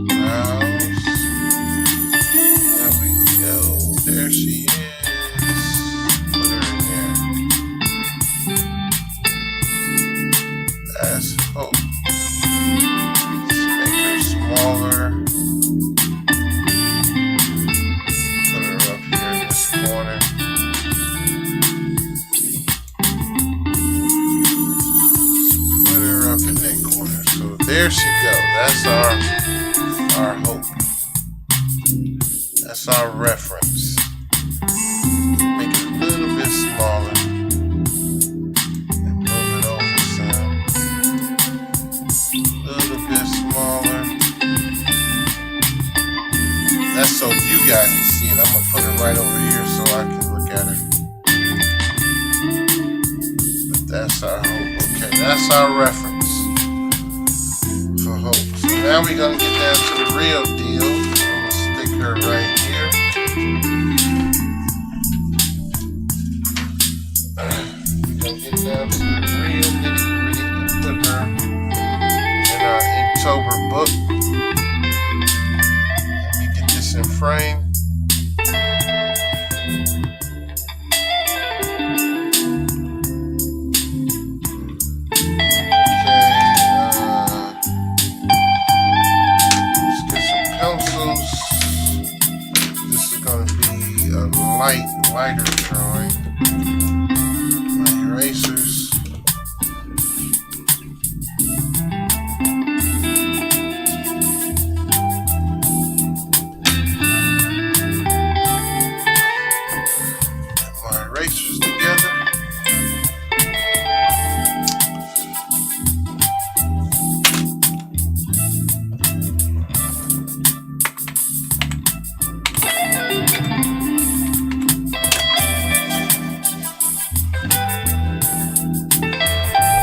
Browse. There we go. There she is. Put her in there. That's Hope. Let's make her smaller. Put her up here in this corner. Put her up in that corner. So there she goes. That's our Hope. That's our reference. Make it a little bit smaller. And move it over some. A little bit smaller. That's so you guys can see it. I'm going to put it right over here so I can look at her. But that's our Hope. Okay, that's our reference for Hope. So now we're going to get down to the real deal. I'm going to stick her right here. We're going to get down to the real nitty gritty and put her in our inkTober book. Let me get this in frame. Lighter drawing. My erasers. Put my erasers together.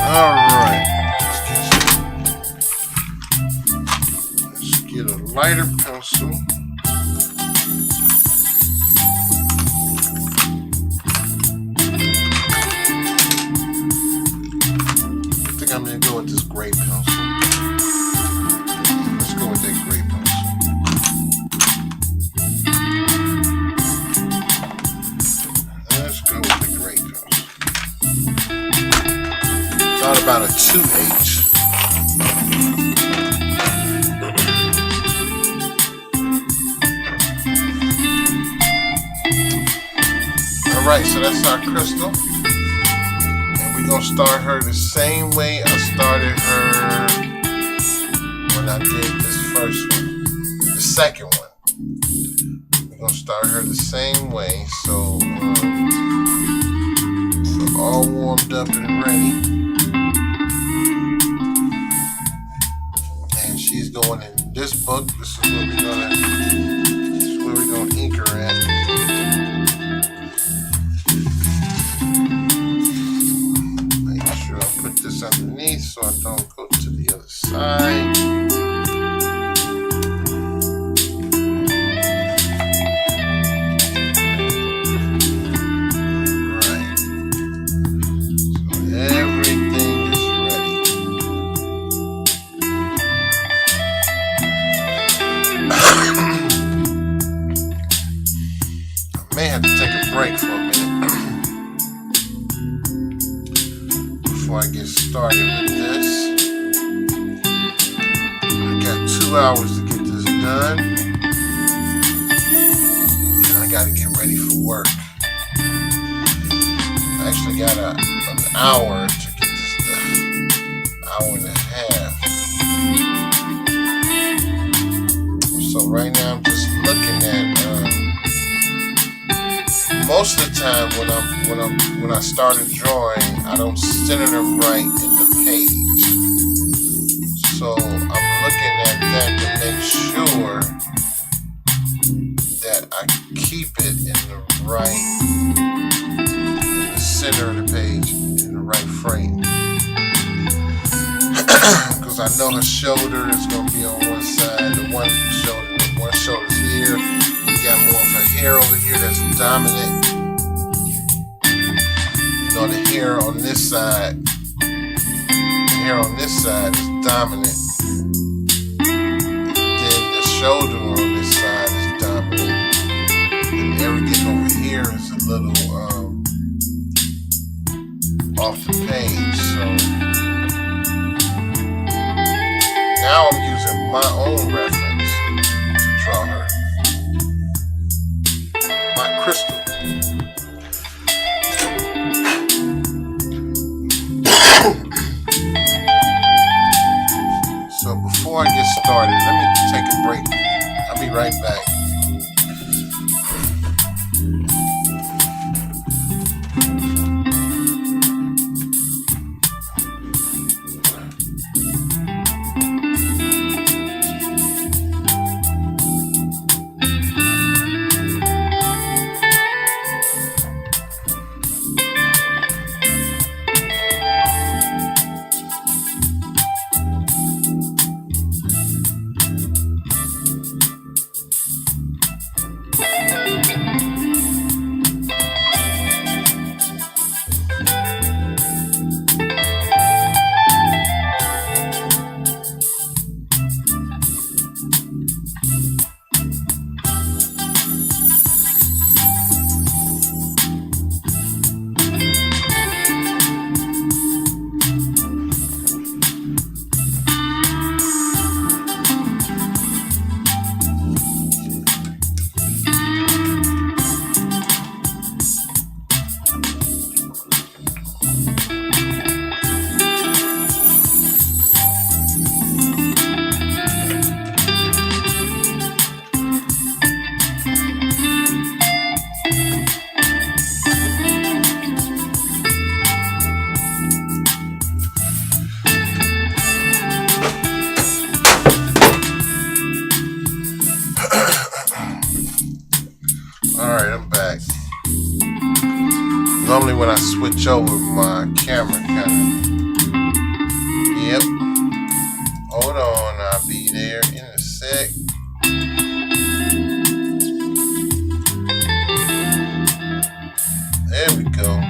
Alright, let's get a lighter pencil. I think I'm going to go with this gray pencil. Let's go with that gray pencil. Let's go with the gray pencil. Thought about a 2H. Alright, so that's our crystal. And we're going to start her the same way I started her when I did this first one. The second one. We're going to start her the same way. So, we're all warmed up and ready. She's going in this book. This is where we're gonna ink her at. Make sure I put this underneath so I don't go to the other side. Right. So everything is ready. May have to take a break for a minute before I get started with this. I got 2 hours to get this done. And I got to get ready for work. I actually got an hour to get this done. Hour and a half. So right now I'm just looking at most of the time when I started drawing, I don't center them right in the page. So I'm looking at that to make sure that I keep it in the center of the page, in the right frame. Because I know her shoulder is going to be on one side, one shoulder's here. You got more of her hair over here that's dominant. You know, the hair on this side is dominant. shoulder on this side is dominant, and everything over here is a little off the page. So now I'm using my own reference to draw her. My crystal. So before I get started, let me take a break. I'll be right back. Alright, I'm back. Normally when I switch over, my camera Yep. Hold on, I'll be there in a sec. There we go.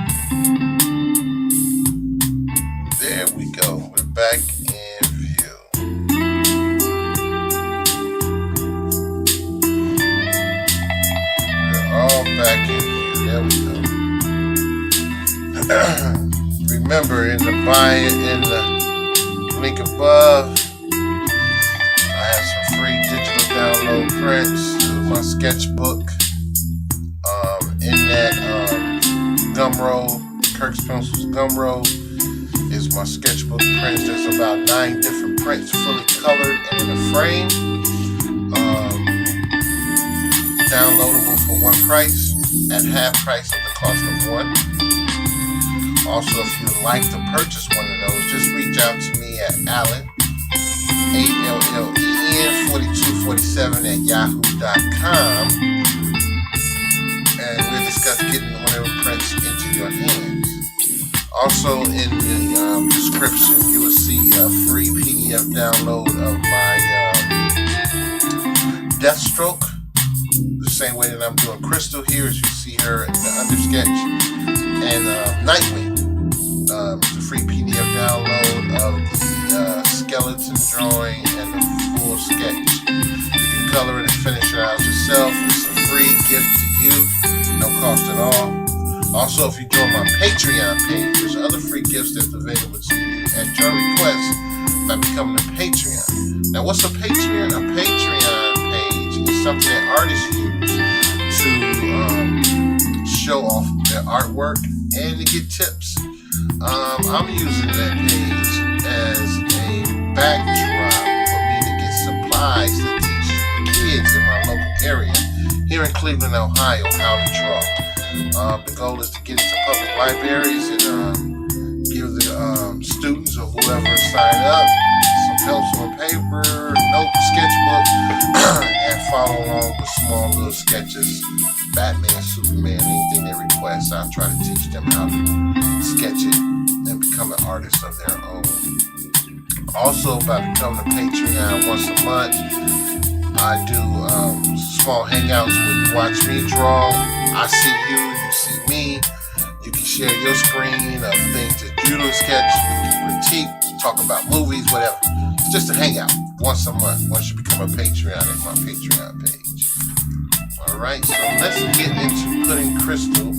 There we go. We're back in view. All back in here. There we go. Remember, in the bio, in the link above, I have some free digital download prints of my sketchbook. In that Gumroad, Kirk's Pencils Gumroad, is my sketchbook prints. There's about 9 different prints, fully colored and in a frame. Downloadable for one price, at half price of the cost of one. Also, if you'd like to purchase one of those, just reach out to me at Allen, ALLEN 4247 at yahoo.com, and we'll discuss getting one of the prints into your hands. Also, in the description, you will see a free PDF download of my Deathstroke. The same way that I'm doing Crystal here, as you see her in the undersketch, and Nightwing. It's a free PDF download of the skeleton drawing and the full sketch. You can color it and finish it out yourself. It's a free gift to you, no cost at all. Also, if you join my Patreon page, there's other free gifts that's available to you at your request by becoming a Patreon. Now, what's a Patreon? A Patreon page is something that artists use to show off their artwork and to get tips. I'm using that page as a backdrop for me to get supplies to teach kids in my local area here in Cleveland, Ohio, how to draw. The goal is to get into public libraries and give the students or whoever sign up some pencil and paper, note, sketchbook, and follow along with small little sketches, Batman, Superman, anything they request. I'll try to teach them how to sketch it and become an artist of their own. Also, by becoming a Patreon once a month, I do small hangouts with Watch Me Draw. I see you, you see me. You can share your screen of things that you do sketch. We can critique, talk about movies, whatever. It's just a hangout. once a month, once you become a Patreon at my Patreon page. Alright, so let's get into putting crystal into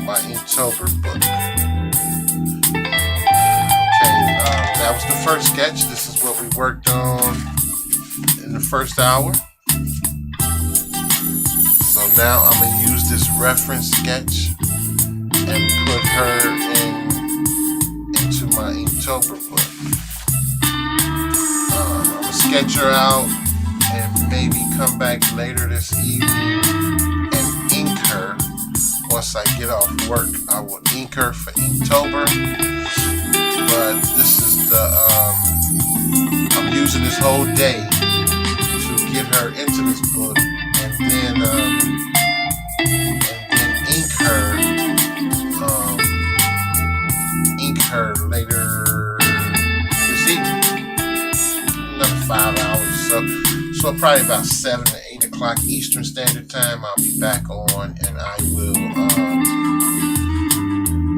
my inkTober book. Okay, that was the first sketch. This is what we worked on in the first hour. So now I'm going to use this reference sketch and put her into my inkTober book. I'm going to sketch her out and maybe come back later this evening and ink her. Once I get off work, I will ink her for inkTober. But this is I'm using this whole day to get her into this book, and then ink her later this evening. Another 5 hours or so probably about 7 to 8 o'clock Eastern Standard Time. I'll be back on, and I will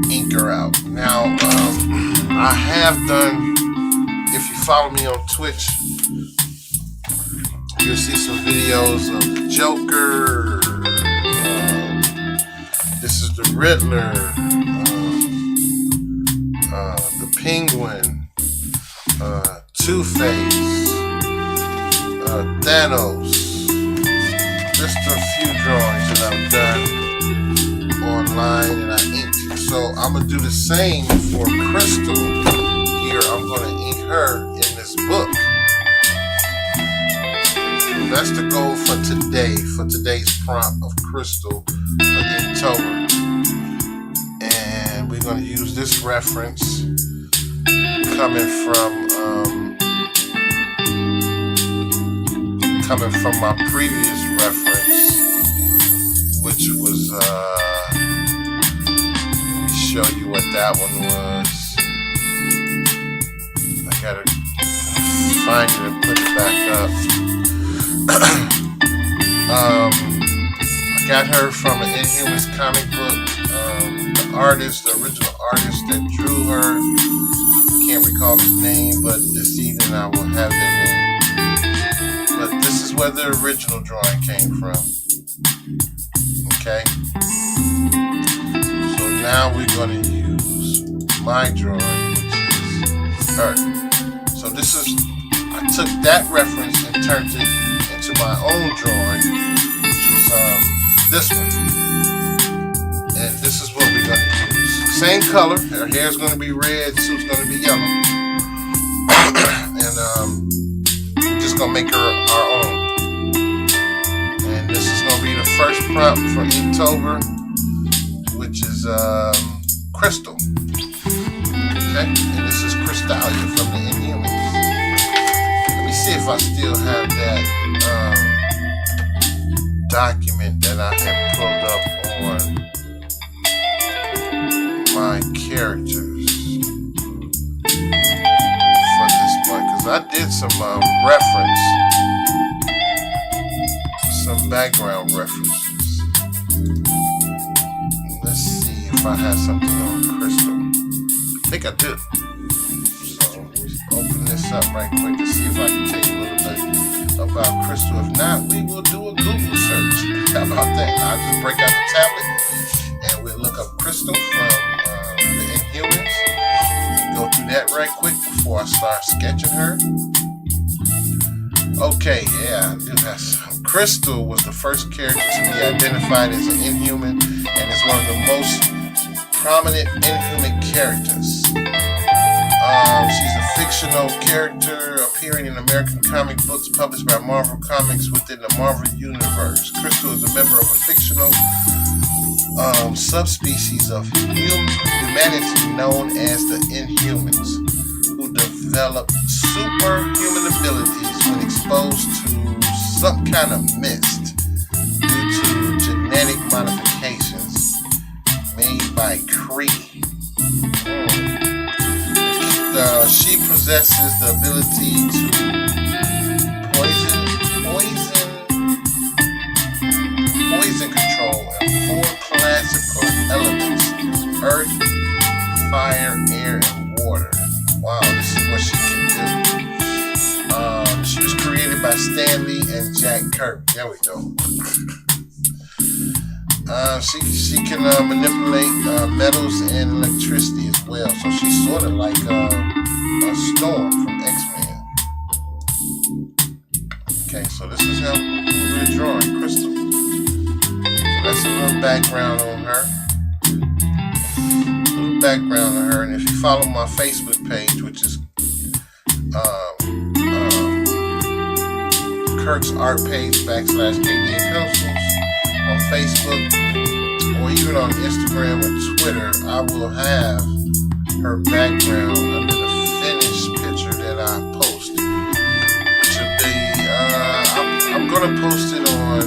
ink her out. Now, I have done, if you follow me on Twitch, you'll see some videos of the Joker. This is the Riddler, the Penguin, Two-Face, Thanos. Just a few drawings that I've done online and I inked. So I'm going to do the same for Crystal. Here I'm going to ink her in this book. That's the goal for today, for today's prompt of Crystal for inkTober. And we're going to use this reference coming from my previous reference, which was let me show you what that one was. I gotta find it and put it back up. I got her from an Inhumans comic book. The artist, the original artist that drew her, can't recall his name, but this evening I will have that name. But this is where the original drawing came from. Okay? So now we're going to use my drawing, which is her. So this is, I took that reference and turned it into my own drawing, which was this one. And this is what we're going to use. Same color. Her hair is going to be red, suit's going to be yellow. And we're just going to make her our own. And this is going to be the first prompt for inkTober, which is Crystal. Okay? And this is Crystalia from the Inhumans. Let me see if I still have that document that I had pulled up on my characters for this one, because I did some reference, some background references. Let's see if I have something on Crystal. I think I do. So let me open this up right quick to see if I can tell you a little bit about Crystal. If not, we will do a Google search. How about that? I'll just break out the tablet and we'll look up Crystal from the Inhumans. Go through that right quick before I start sketching her. Okay, yeah, I do have some. Crystal was the first character to be identified as an Inhuman and is one of the most prominent Inhuman characters. She's a fictional character appearing in American comic books published by Marvel Comics within the Marvel Universe. Crystal is a member of a fictional subspecies of humanity known as the Inhumans, who develop superhuman abilities when exposed to some kind of mist due to genetic modifications made by Kree. She possesses the ability to poison control in 4 classical elements: earth, fire, air, and water. Wow, this is what she can do. by Stanley and Jack Kirk. There we go. She can manipulate metals and electricity as well. So she's sort of like a Storm from X-Men. Okay, so this is how we're drawing Crystal. So that's a little background on her. And if you follow my Facebook page, which is Kirk's Art Page / KD Pencils on Facebook, or even on Instagram or Twitter, I will have her background under the finished picture that I post, which will be I'm gonna post it on,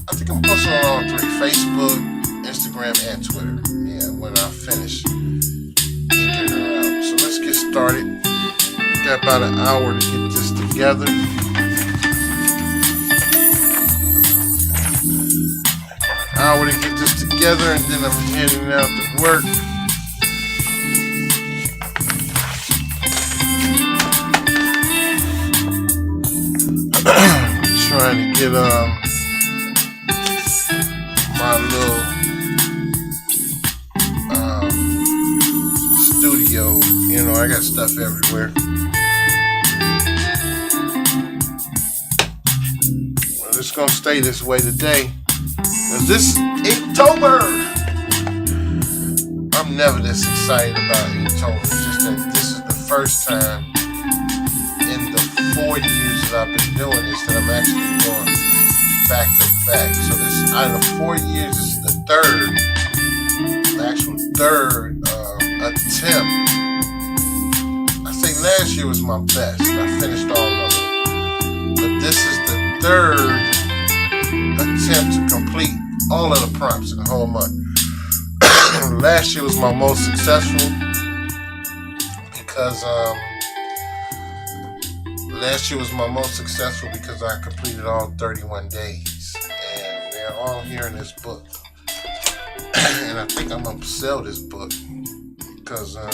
I think I'm posting on all three: Facebook, Instagram, and Twitter. Yeah, when I finish inking her out. So let's get started. Got about an hour to get this together. And then I'm heading out to work. Trying to get my little studio. You know, I got stuff everywhere. Well, it's gonna stay this way today. Cause this is inkTober. I'm never this excited about inkTober. It's just that this is the first time in the 4 years that I've been doing this that I'm actually going back to back. So this, out of the 4 years, this is the actual third attempt. I say last year was my best. I finished all of it. But this is the third attempt to complete all of the prompts in the whole month. Last year was my most successful because I completed all 31 days, and they're all here in this book. And I think I'm gonna sell this book because I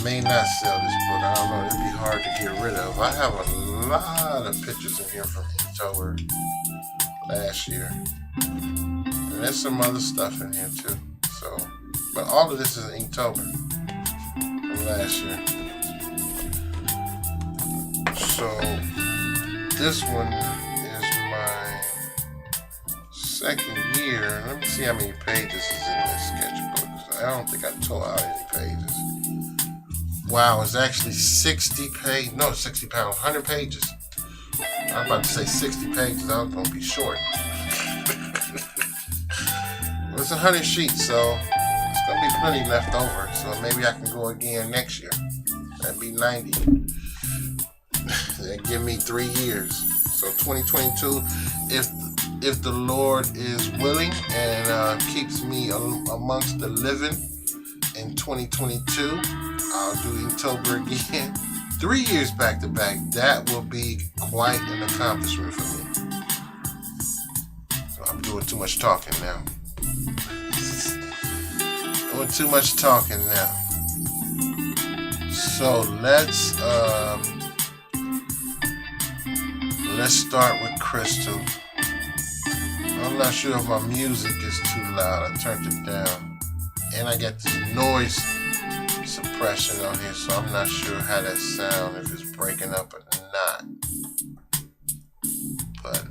may not sell this book. I don't know. It'd be hard to get rid of. I have a lot of pictures in here from inkTober last year, and there's some other stuff in here too. So, but all of this is inkTober from last year. So this one is my second year. Let me see how many pages is in this sketchbook. I don't think I tore out any pages. Wow, it's actually 60 pages. No, 60 pounds, 100 pages. I'm about to say 60 pages. I was going to be short. Well, it's 100 sheets, so it's going to be plenty left over. So maybe I can go again next year. That'd be 90. That give me 3 years. So 2022, if the Lord is willing and keeps me amongst the living in 2022, I'll do inkTober again. 3 years back to back. That will be quite an accomplishment for me. So I'm doing too much talking now. Doing too much talking now. So let's start with Crystal. I'm not sure if my music is too loud. I turned it down. And I got this noise suppression on here, so I'm not sure how that sounds, if it's breaking up or not. But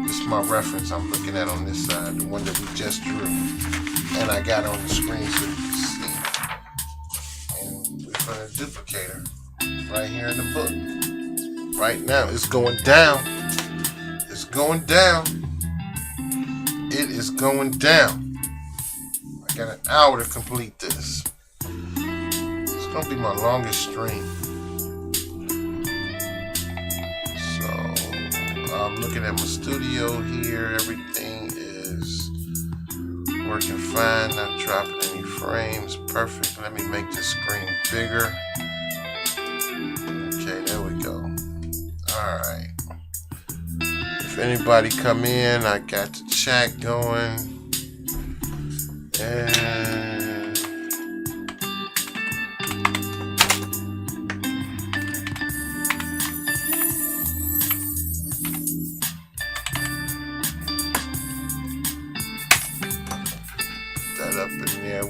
this is my reference I'm looking at on this side, the one that we just drew. And I got on the screen so you can see. And we're going to duplicate her right here in the book. Right now, it's going down. It's going down. It is going down. I got an hour to complete this. It's going to be my longest stream. So, I'm looking at my studio here. Everything is working fine. Not dropping any frames. Perfect. Let me make this screen bigger. Okay, there we go. Alright. If anybody come in, I got the chat going. And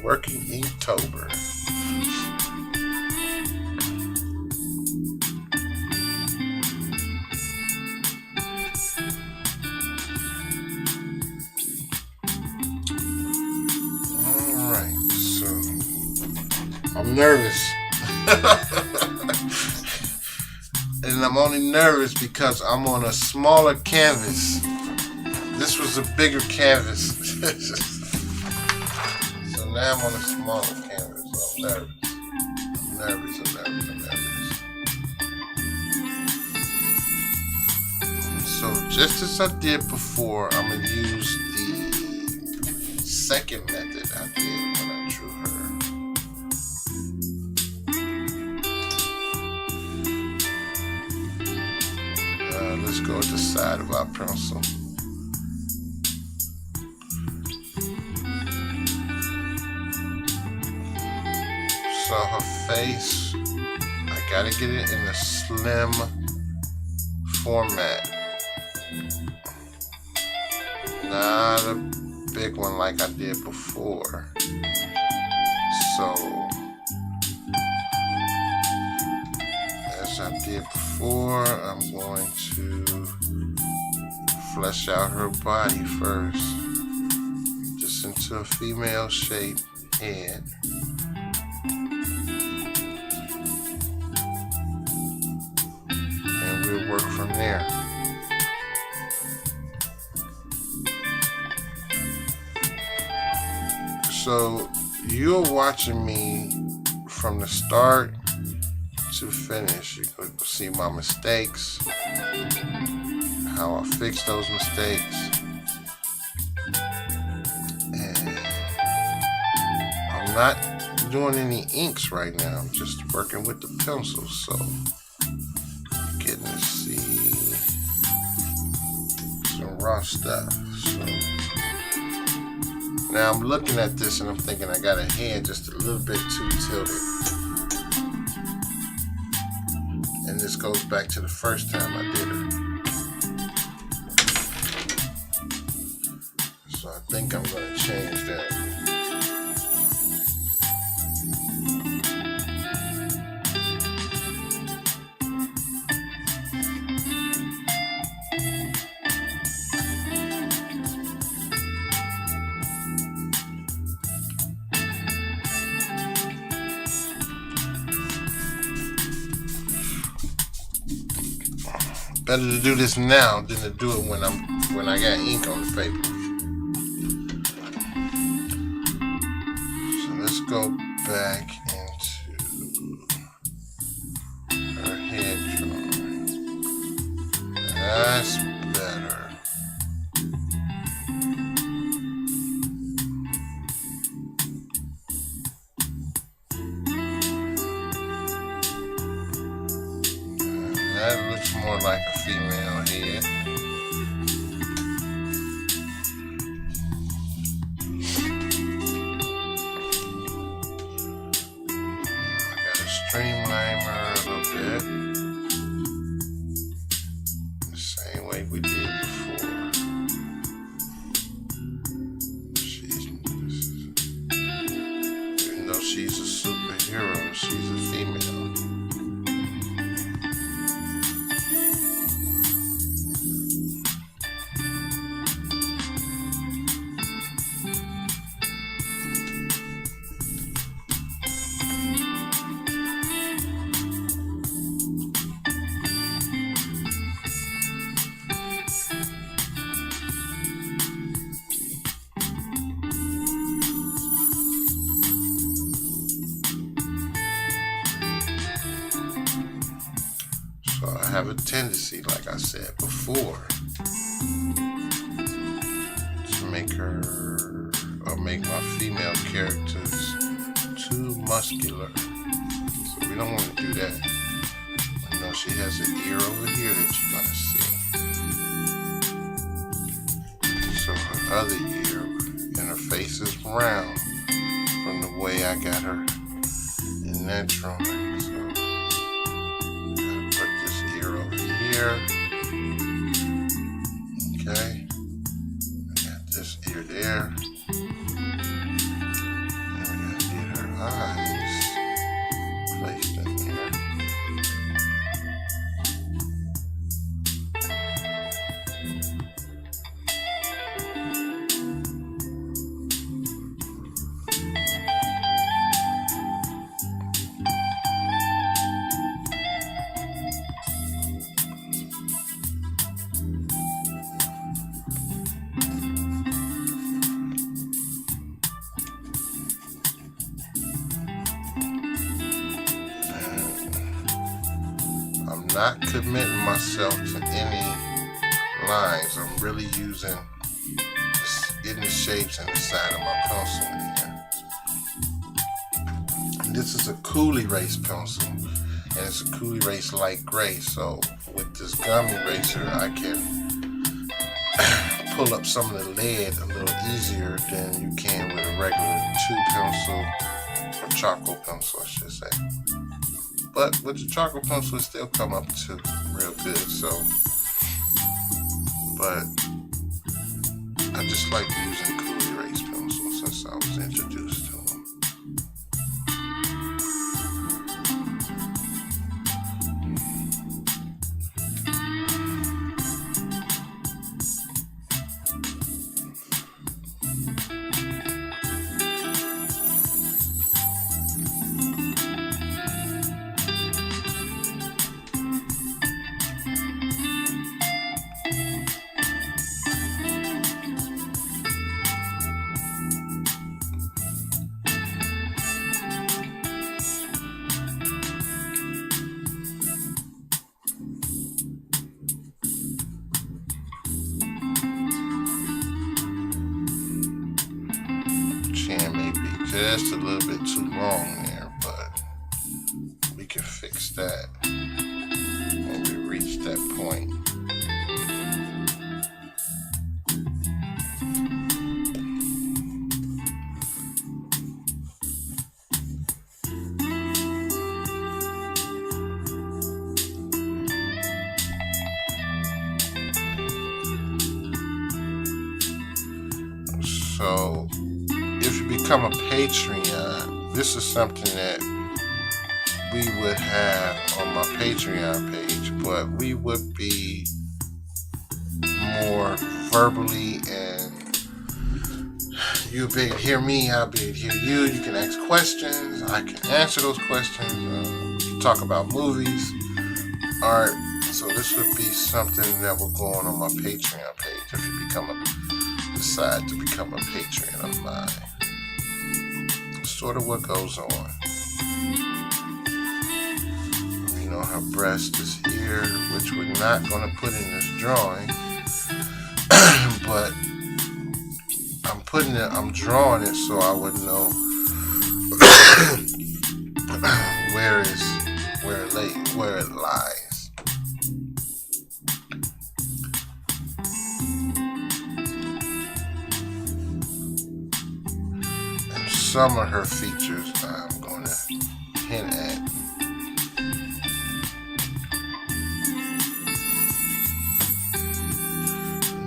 working inkTober. Alright, so I'm nervous. And I'm only nervous because I'm on a smaller canvas. This was a bigger canvas. So now I'm on a smaller canvas. So I'm nervous. I'm nervous. So just as I did before, I'm going to use the second method I did when I drew her. Let's go at the side of our pencil. So her face, I gotta get it in a slim format. Not a big one like I did before. So, as I did before, I'm going to flesh out her body first. Just into a female shape head. And we'll work from there. So you're watching me from the start to finish. You can see my mistakes, how I fix those mistakes, and I'm not doing any inks right now. I'm just working with the pencil, so you're getting to see some raw stuff. So now I'm looking at this and I'm thinking I got a hand just a little bit too tilted. And this goes back to the first time I did it. So I think I'm going to change that. Better to do this now than to do it when I got ink on the paper. So let's go back into her head drawing. That's better. That looks more like a female head. I gotta streamline her a little bit. The same way we did before. Even though she's a superhero, she's a female. So I have a tendency, like I said before, to make her, or make my female characters too muscular. So we don't want to do that. You know, she has an ear over here that you're gonna see. So her other ear and her face is round from the way I got her in that drawing. So here. Okay. I got this ear there. And we not committing myself to any lines. I'm really using the shapes in the side of my pencil here. And this is a cool erase pencil, and it's a cool erase light gray. So with this gum eraser, I can pull up some of the lead a little easier than you can with a regular 2 pencil or charcoal pencil, I should say. But with the charcoal pencil, it still come up to real good. So, but I just like using cool erase pencils since I was introduced to them. Just a little bit too long there, but we can fix that when we reach that point. So if you become a Patreon, this is something that we would have on my Patreon page, but we would be more verbally, and you'll be able to hear me, I'll be able to hear you. You can ask questions, I can answer those questions. We can talk about movies, art. So this would be something that will go on my Patreon page if you decide to become a patron of mine. Sort of what goes on. You know, her breast is here, which we're not going to put in this drawing, but I'm drawing it so I would know where it lies. And some of her features I'm going to hint at.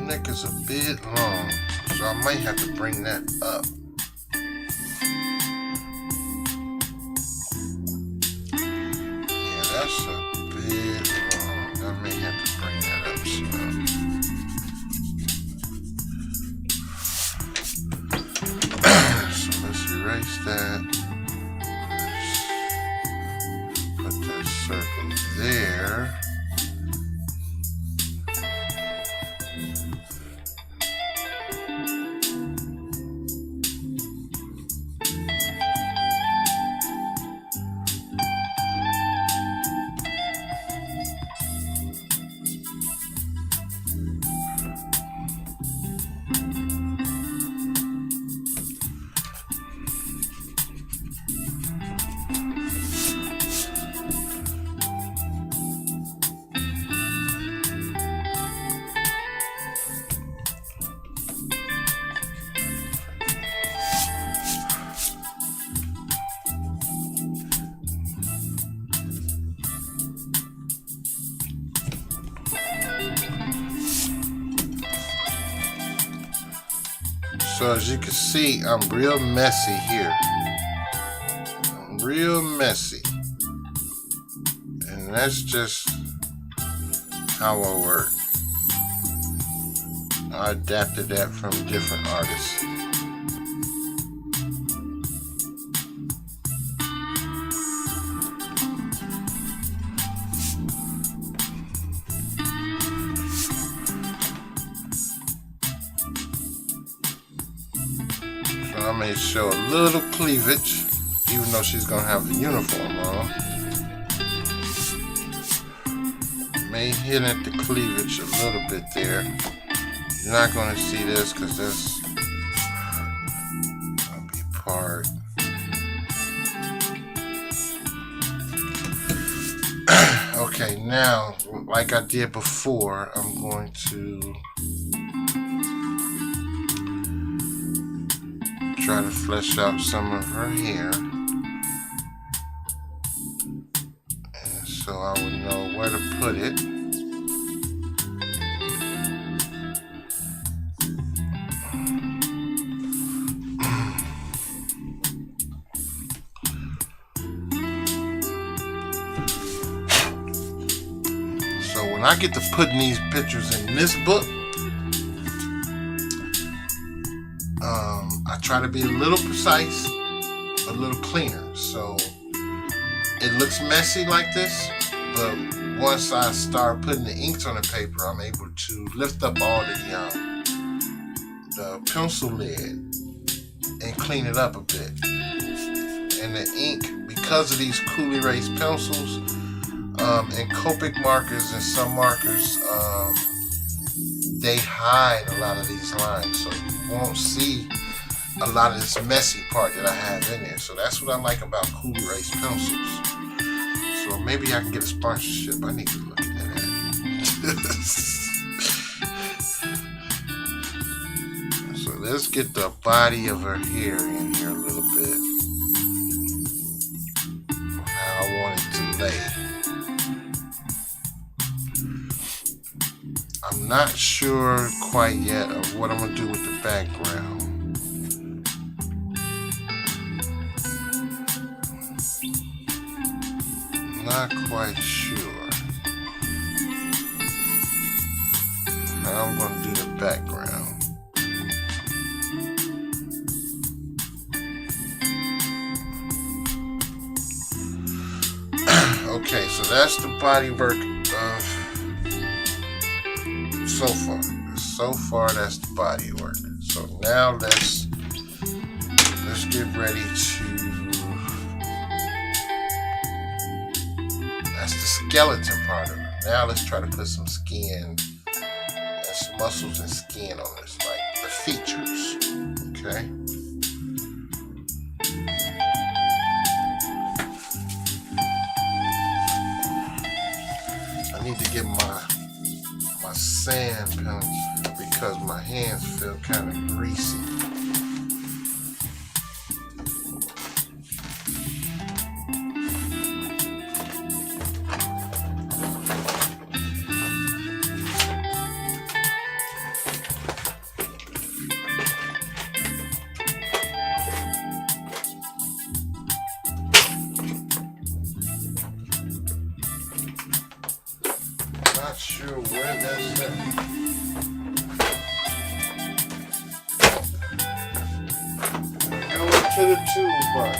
Neck is a bit long, so I might have to bring that up. Yeah, that's a bit long. I may have to bring that up some. So let's erase that. Let's put that circle there. So as you can see, I'm real messy here. I'm real messy. And that's just how I work. I adapted that from different artists. I may show a little cleavage, even though she's gonna have the uniform on. may hit at the cleavage a little bit there. You're not going to see this because this will be part. Okay, now, like I did before, I'm going to try to flesh out some of her hair. And so I would know where to put it. So when I get to putting these pictures in this book, I try to be a little precise, a little cleaner. So it looks messy like this, but once I start putting the inks on the paper, I'm able to lift up all the pencil lid and clean it up a bit. And the ink, because of these cool erase pencils, and Copic markers and some markers, they hide a lot of these lines, so you won't see a lot of this messy part that I have in there. So that's what I like about cool erase pencils. So maybe I can get a sponsorship. I need to look into that. So let's get the body of her hair in here a little bit. How I want it to lay. I'm not sure quite yet of what I'm going to do with the background. Not quite sure how I'm going to do the background. Okay, so that's the body work of so far. So far, that's the body work. So now let's get ready to. That's the skeleton part of it. Now let's try to put some skin, and some muscles and skin on this, like the features. Okay. I need to get my sand pens because my hands feel kind of greasy. Not sure where that's at. Go into the toolbox.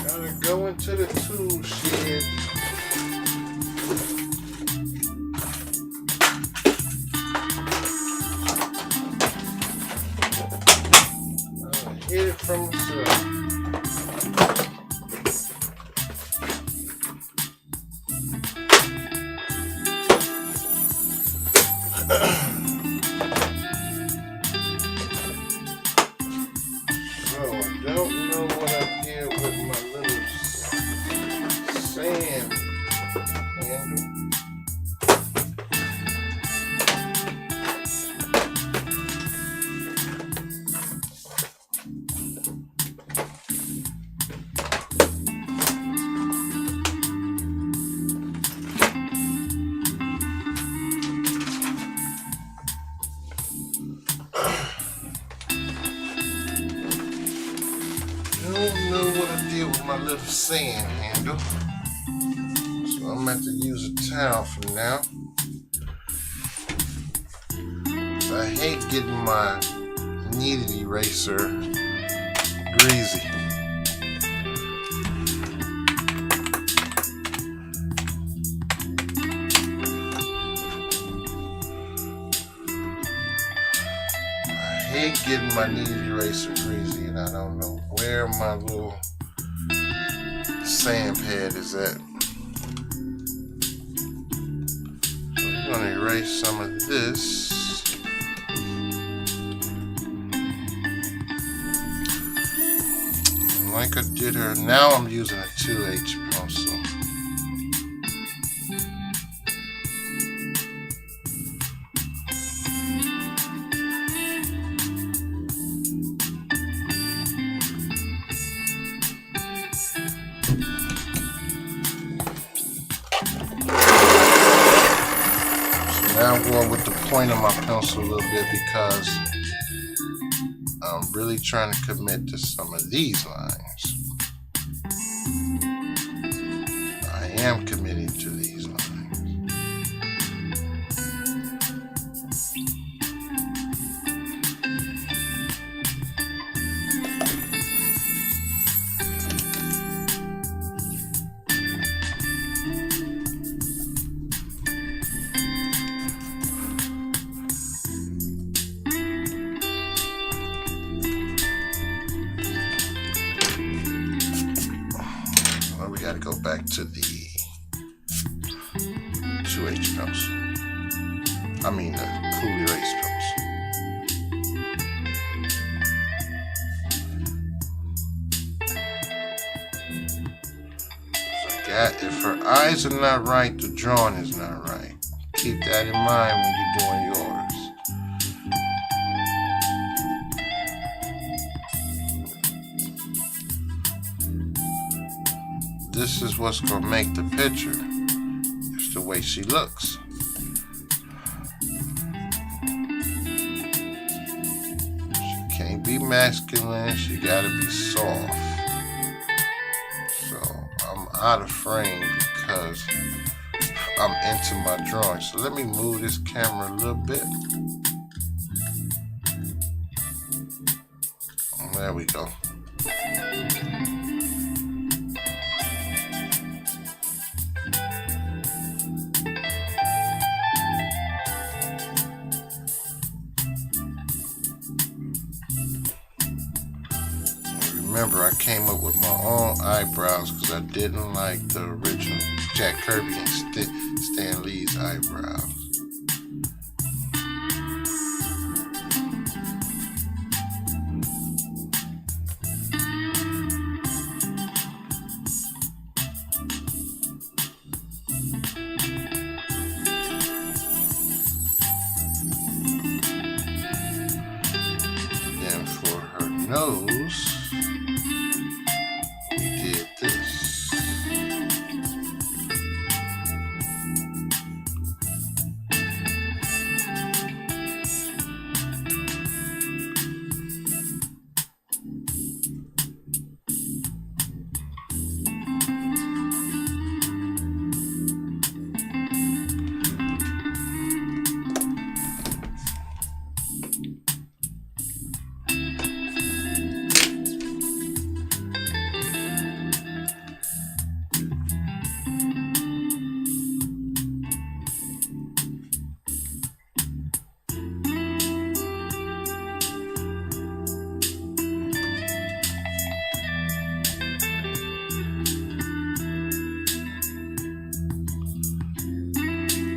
Gotta go into the tool shed. Hit it from the side. So I don't know what I did with my little sand handle. Don't know what I did with my little sand handle, so I'm going to have to use a towel for now. I hate getting my kneaded eraser greasy. I hate getting my knees eraser greasy, and I don't know where my little sand pad is at. So we're going to erase some of this. And like I did her, now I'm using a 2H pencil. Now I'm going with the point of my pencil a little bit because I'm really trying to commit to some of these lines. I am committing to these lines. We got to go back to the 2H pencil. I mean the cool erase pencil. If her eyes are not right, the drawing is not right. Keep that in mind when you're doing yours. This is what's going to make the picture. It's the way she looks. She can't be masculine. She got to be soft. So I'm out of frame because I'm into my drawing. So let me move this camera a little bit. There we go. Remember, I came up with my own eyebrows because I didn't like the original Jack Kirby and Stan Lee's eyebrows. Then for her nose,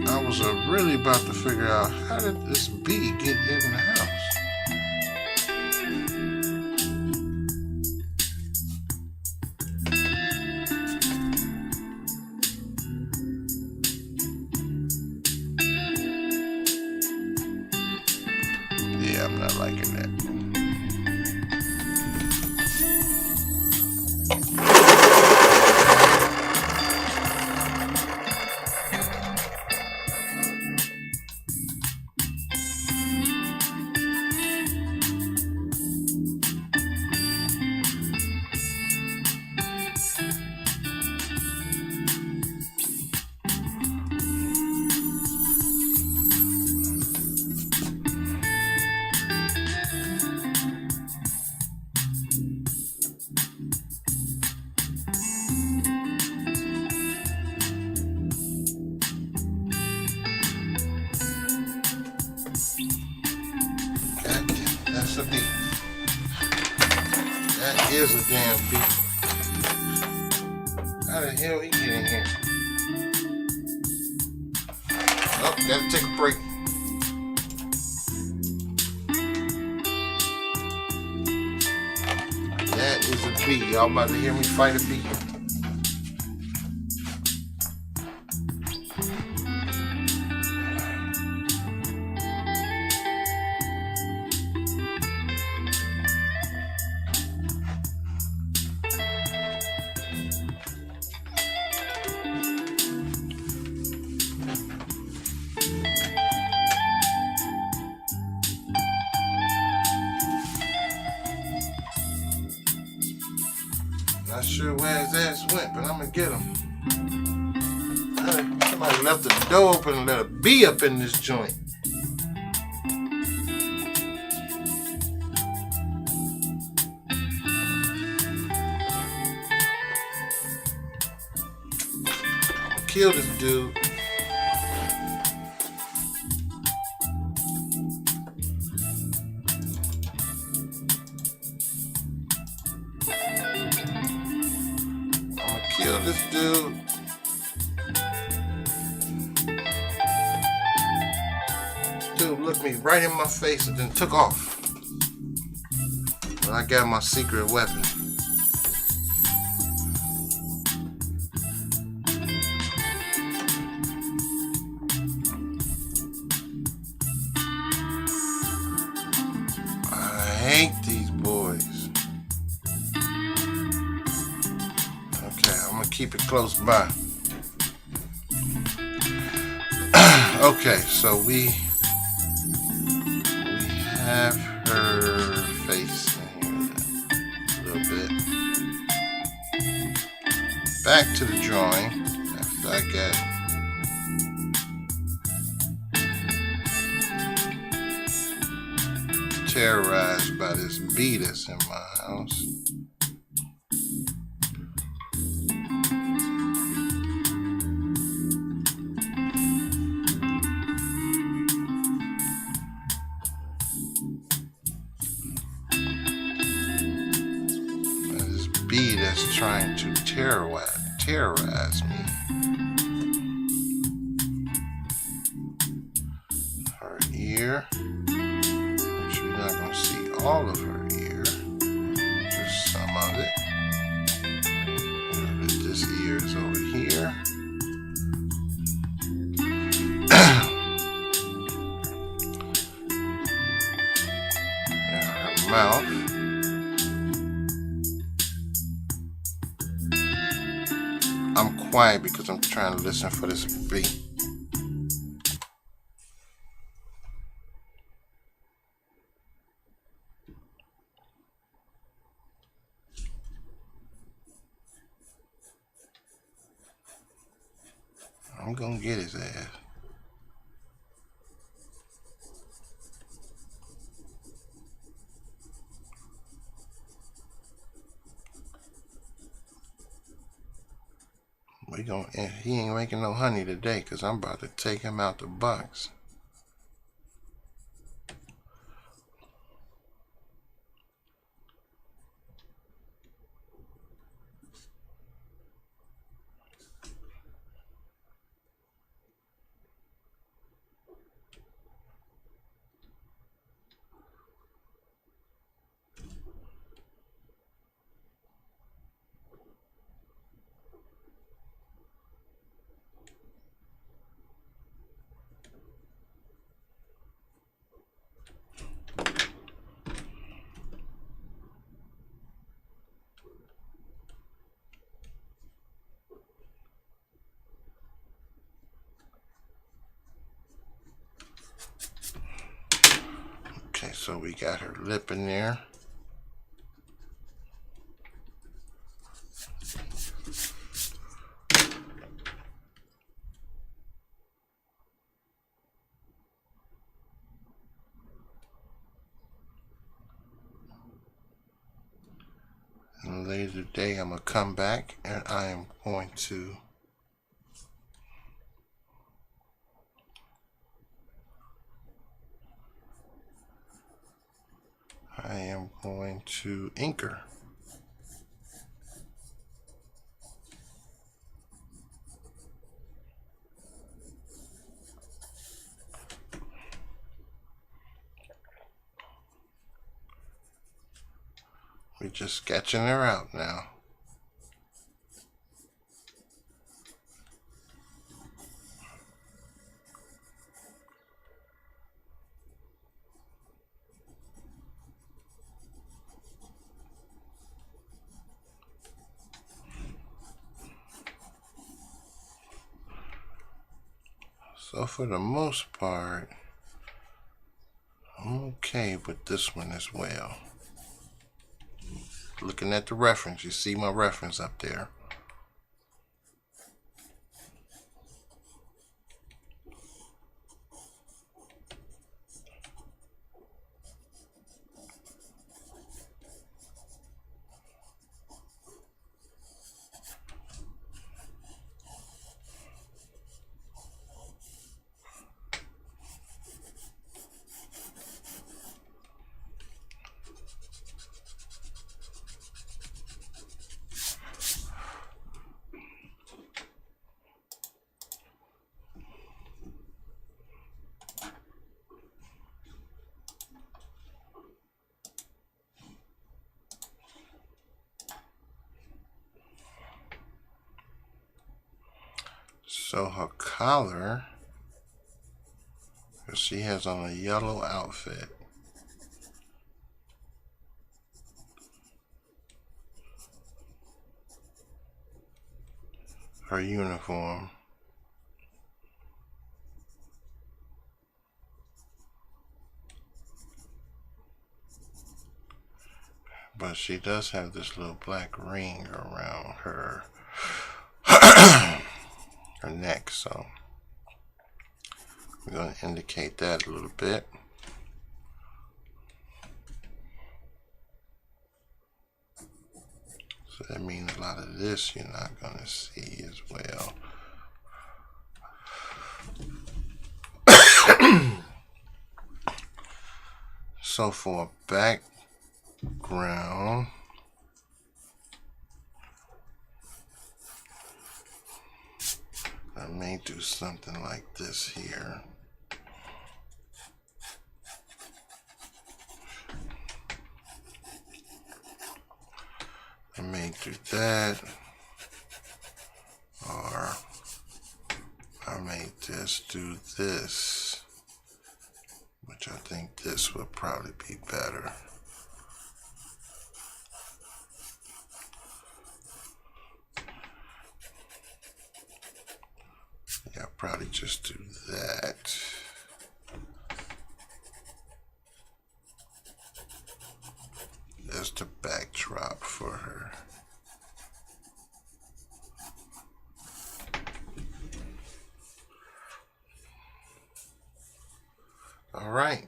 I was really about to figure out how did this bee get in the house. Yeah, I'm not liking that. That's a beat. That is a damn beat. How the hell he get in here? Oh, gotta take a break. That is a beat. Y'all about to hear me fight a beat. Not sure where his ass went, but I'm gonna get him. Somebody left the door open and let a bee up in this joint. I'm gonna kill this dude. Kill this dude. Dude looked me right in my face and then took off. But I got my secret weapon. I hate these boys. Keep it close by. Okay, so we have her face in here a little bit. Back to the drawing after I got terrorized by this bee that's in my house. Bee that's trying to terrorize me. Her ear. Which we're not going to see all of her ear. Just some of it. This ear is over here. And her mouth. I'm quiet because I'm trying to listen for this beat. I'm gonna get his ass. He ain't making no honey today because I'm about to take him out the box. So we got her lip in there. And later today I'm going to come back and I am going to I am going to inker. We're just sketching her out now. So for the most part, I'm okay with this one as well. Looking at the reference, you see my reference up there. So her collar, she has on a yellow outfit. Her uniform. But she does have this little black ring around her her neck, so we're going to indicate that a little bit. So that means a lot of this you're not going to see as well. So for background, I may do something like this here. I may do that, or I may just do this, which I think this would probably be better. Yeah, I'll probably just do that. As the backdrop for her. All right.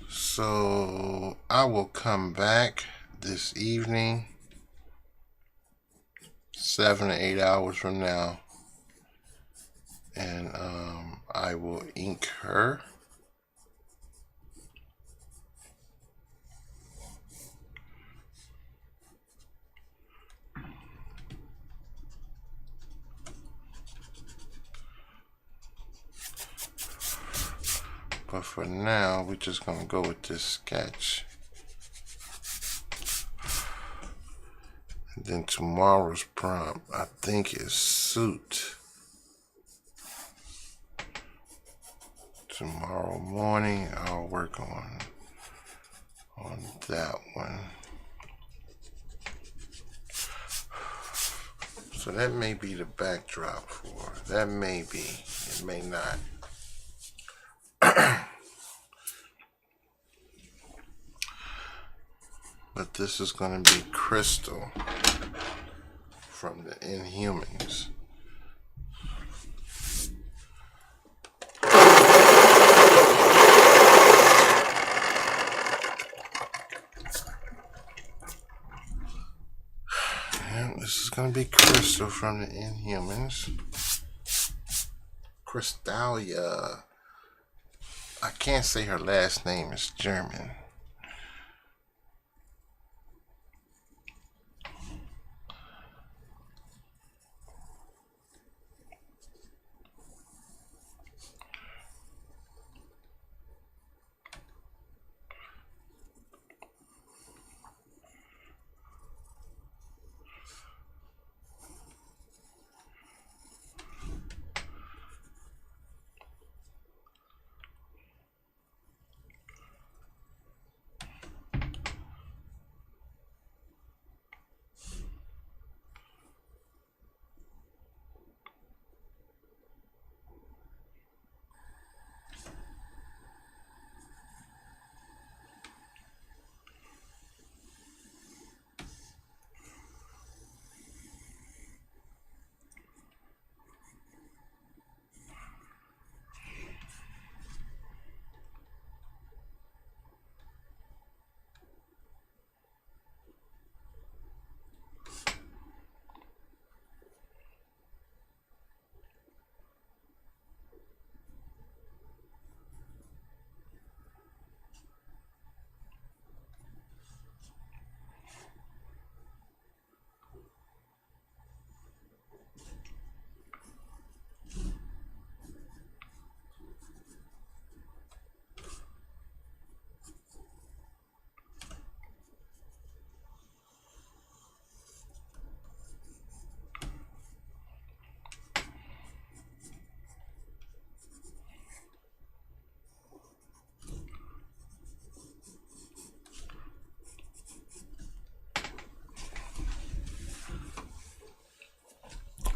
So I will come back this evening, 7 to 8 hours from now, and I will ink her. But for now, we're just going to go with this sketch. And then tomorrow's prompt, I think, is suit. Tomorrow morning, I'll work on that one. So that may be the backdrop for her. That may be. It may not. But this is going to be Crystal from the Inhumans. And this is going to be Crystal from the Inhumans. Crystalia. I can't say her last name is German.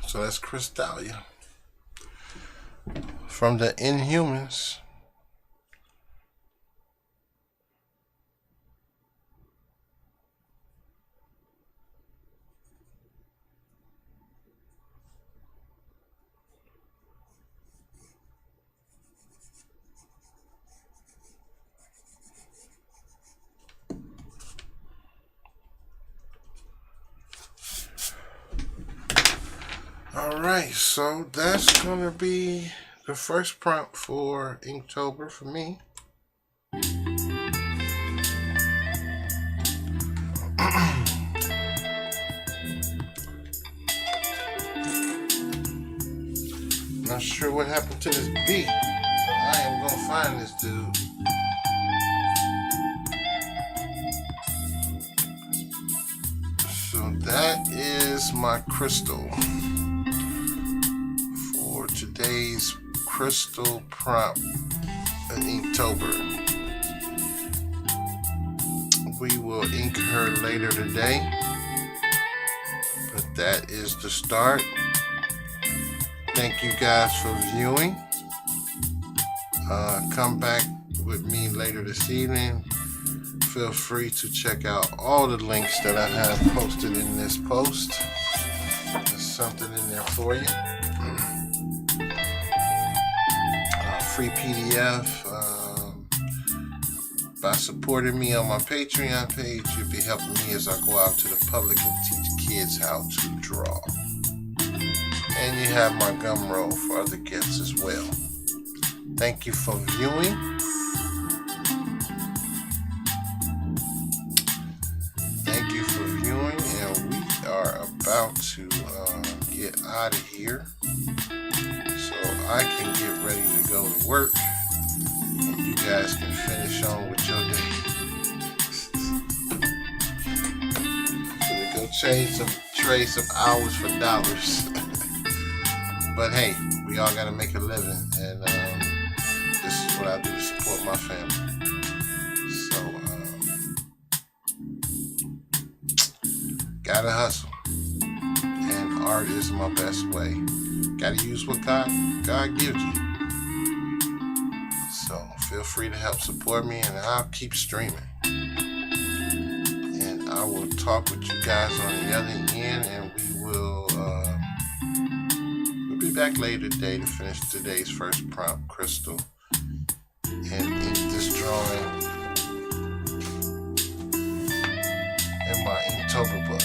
So that's Crystalia from the Inhumans. Alright, so that's going to be the first prompt for Inktober for me. Not sure what happened to this beat. I am going to find this dude. So that is my crystal. Today's crystal prompt in Inktober. We will ink her later today, but that is the start. Thank you guys for viewing. Come back with me later this evening. Feel free to check out all the links that I have posted in this post. There's something in there for you. Free PDF. By supporting me on my Patreon page, you'll be helping me as I go out to the public and teach kids how to draw. And you have my gum roll for other gifts as well. Thank you for viewing. Thank you for viewing, and we are about to get out of here. I can get ready to go to work, and you guys can finish on with your day. So we go trade some hours for dollars. But hey, we all gotta make a living, and this is what I do to support my family. So gotta hustle, and art is my best way. Gotta use what God gives you. So feel free to help support me, and I'll keep streaming. And I will talk with you guys on the other end, and we'll be back later today to finish today's first prompt, Crystal, and ink this drawing in my Inktober book.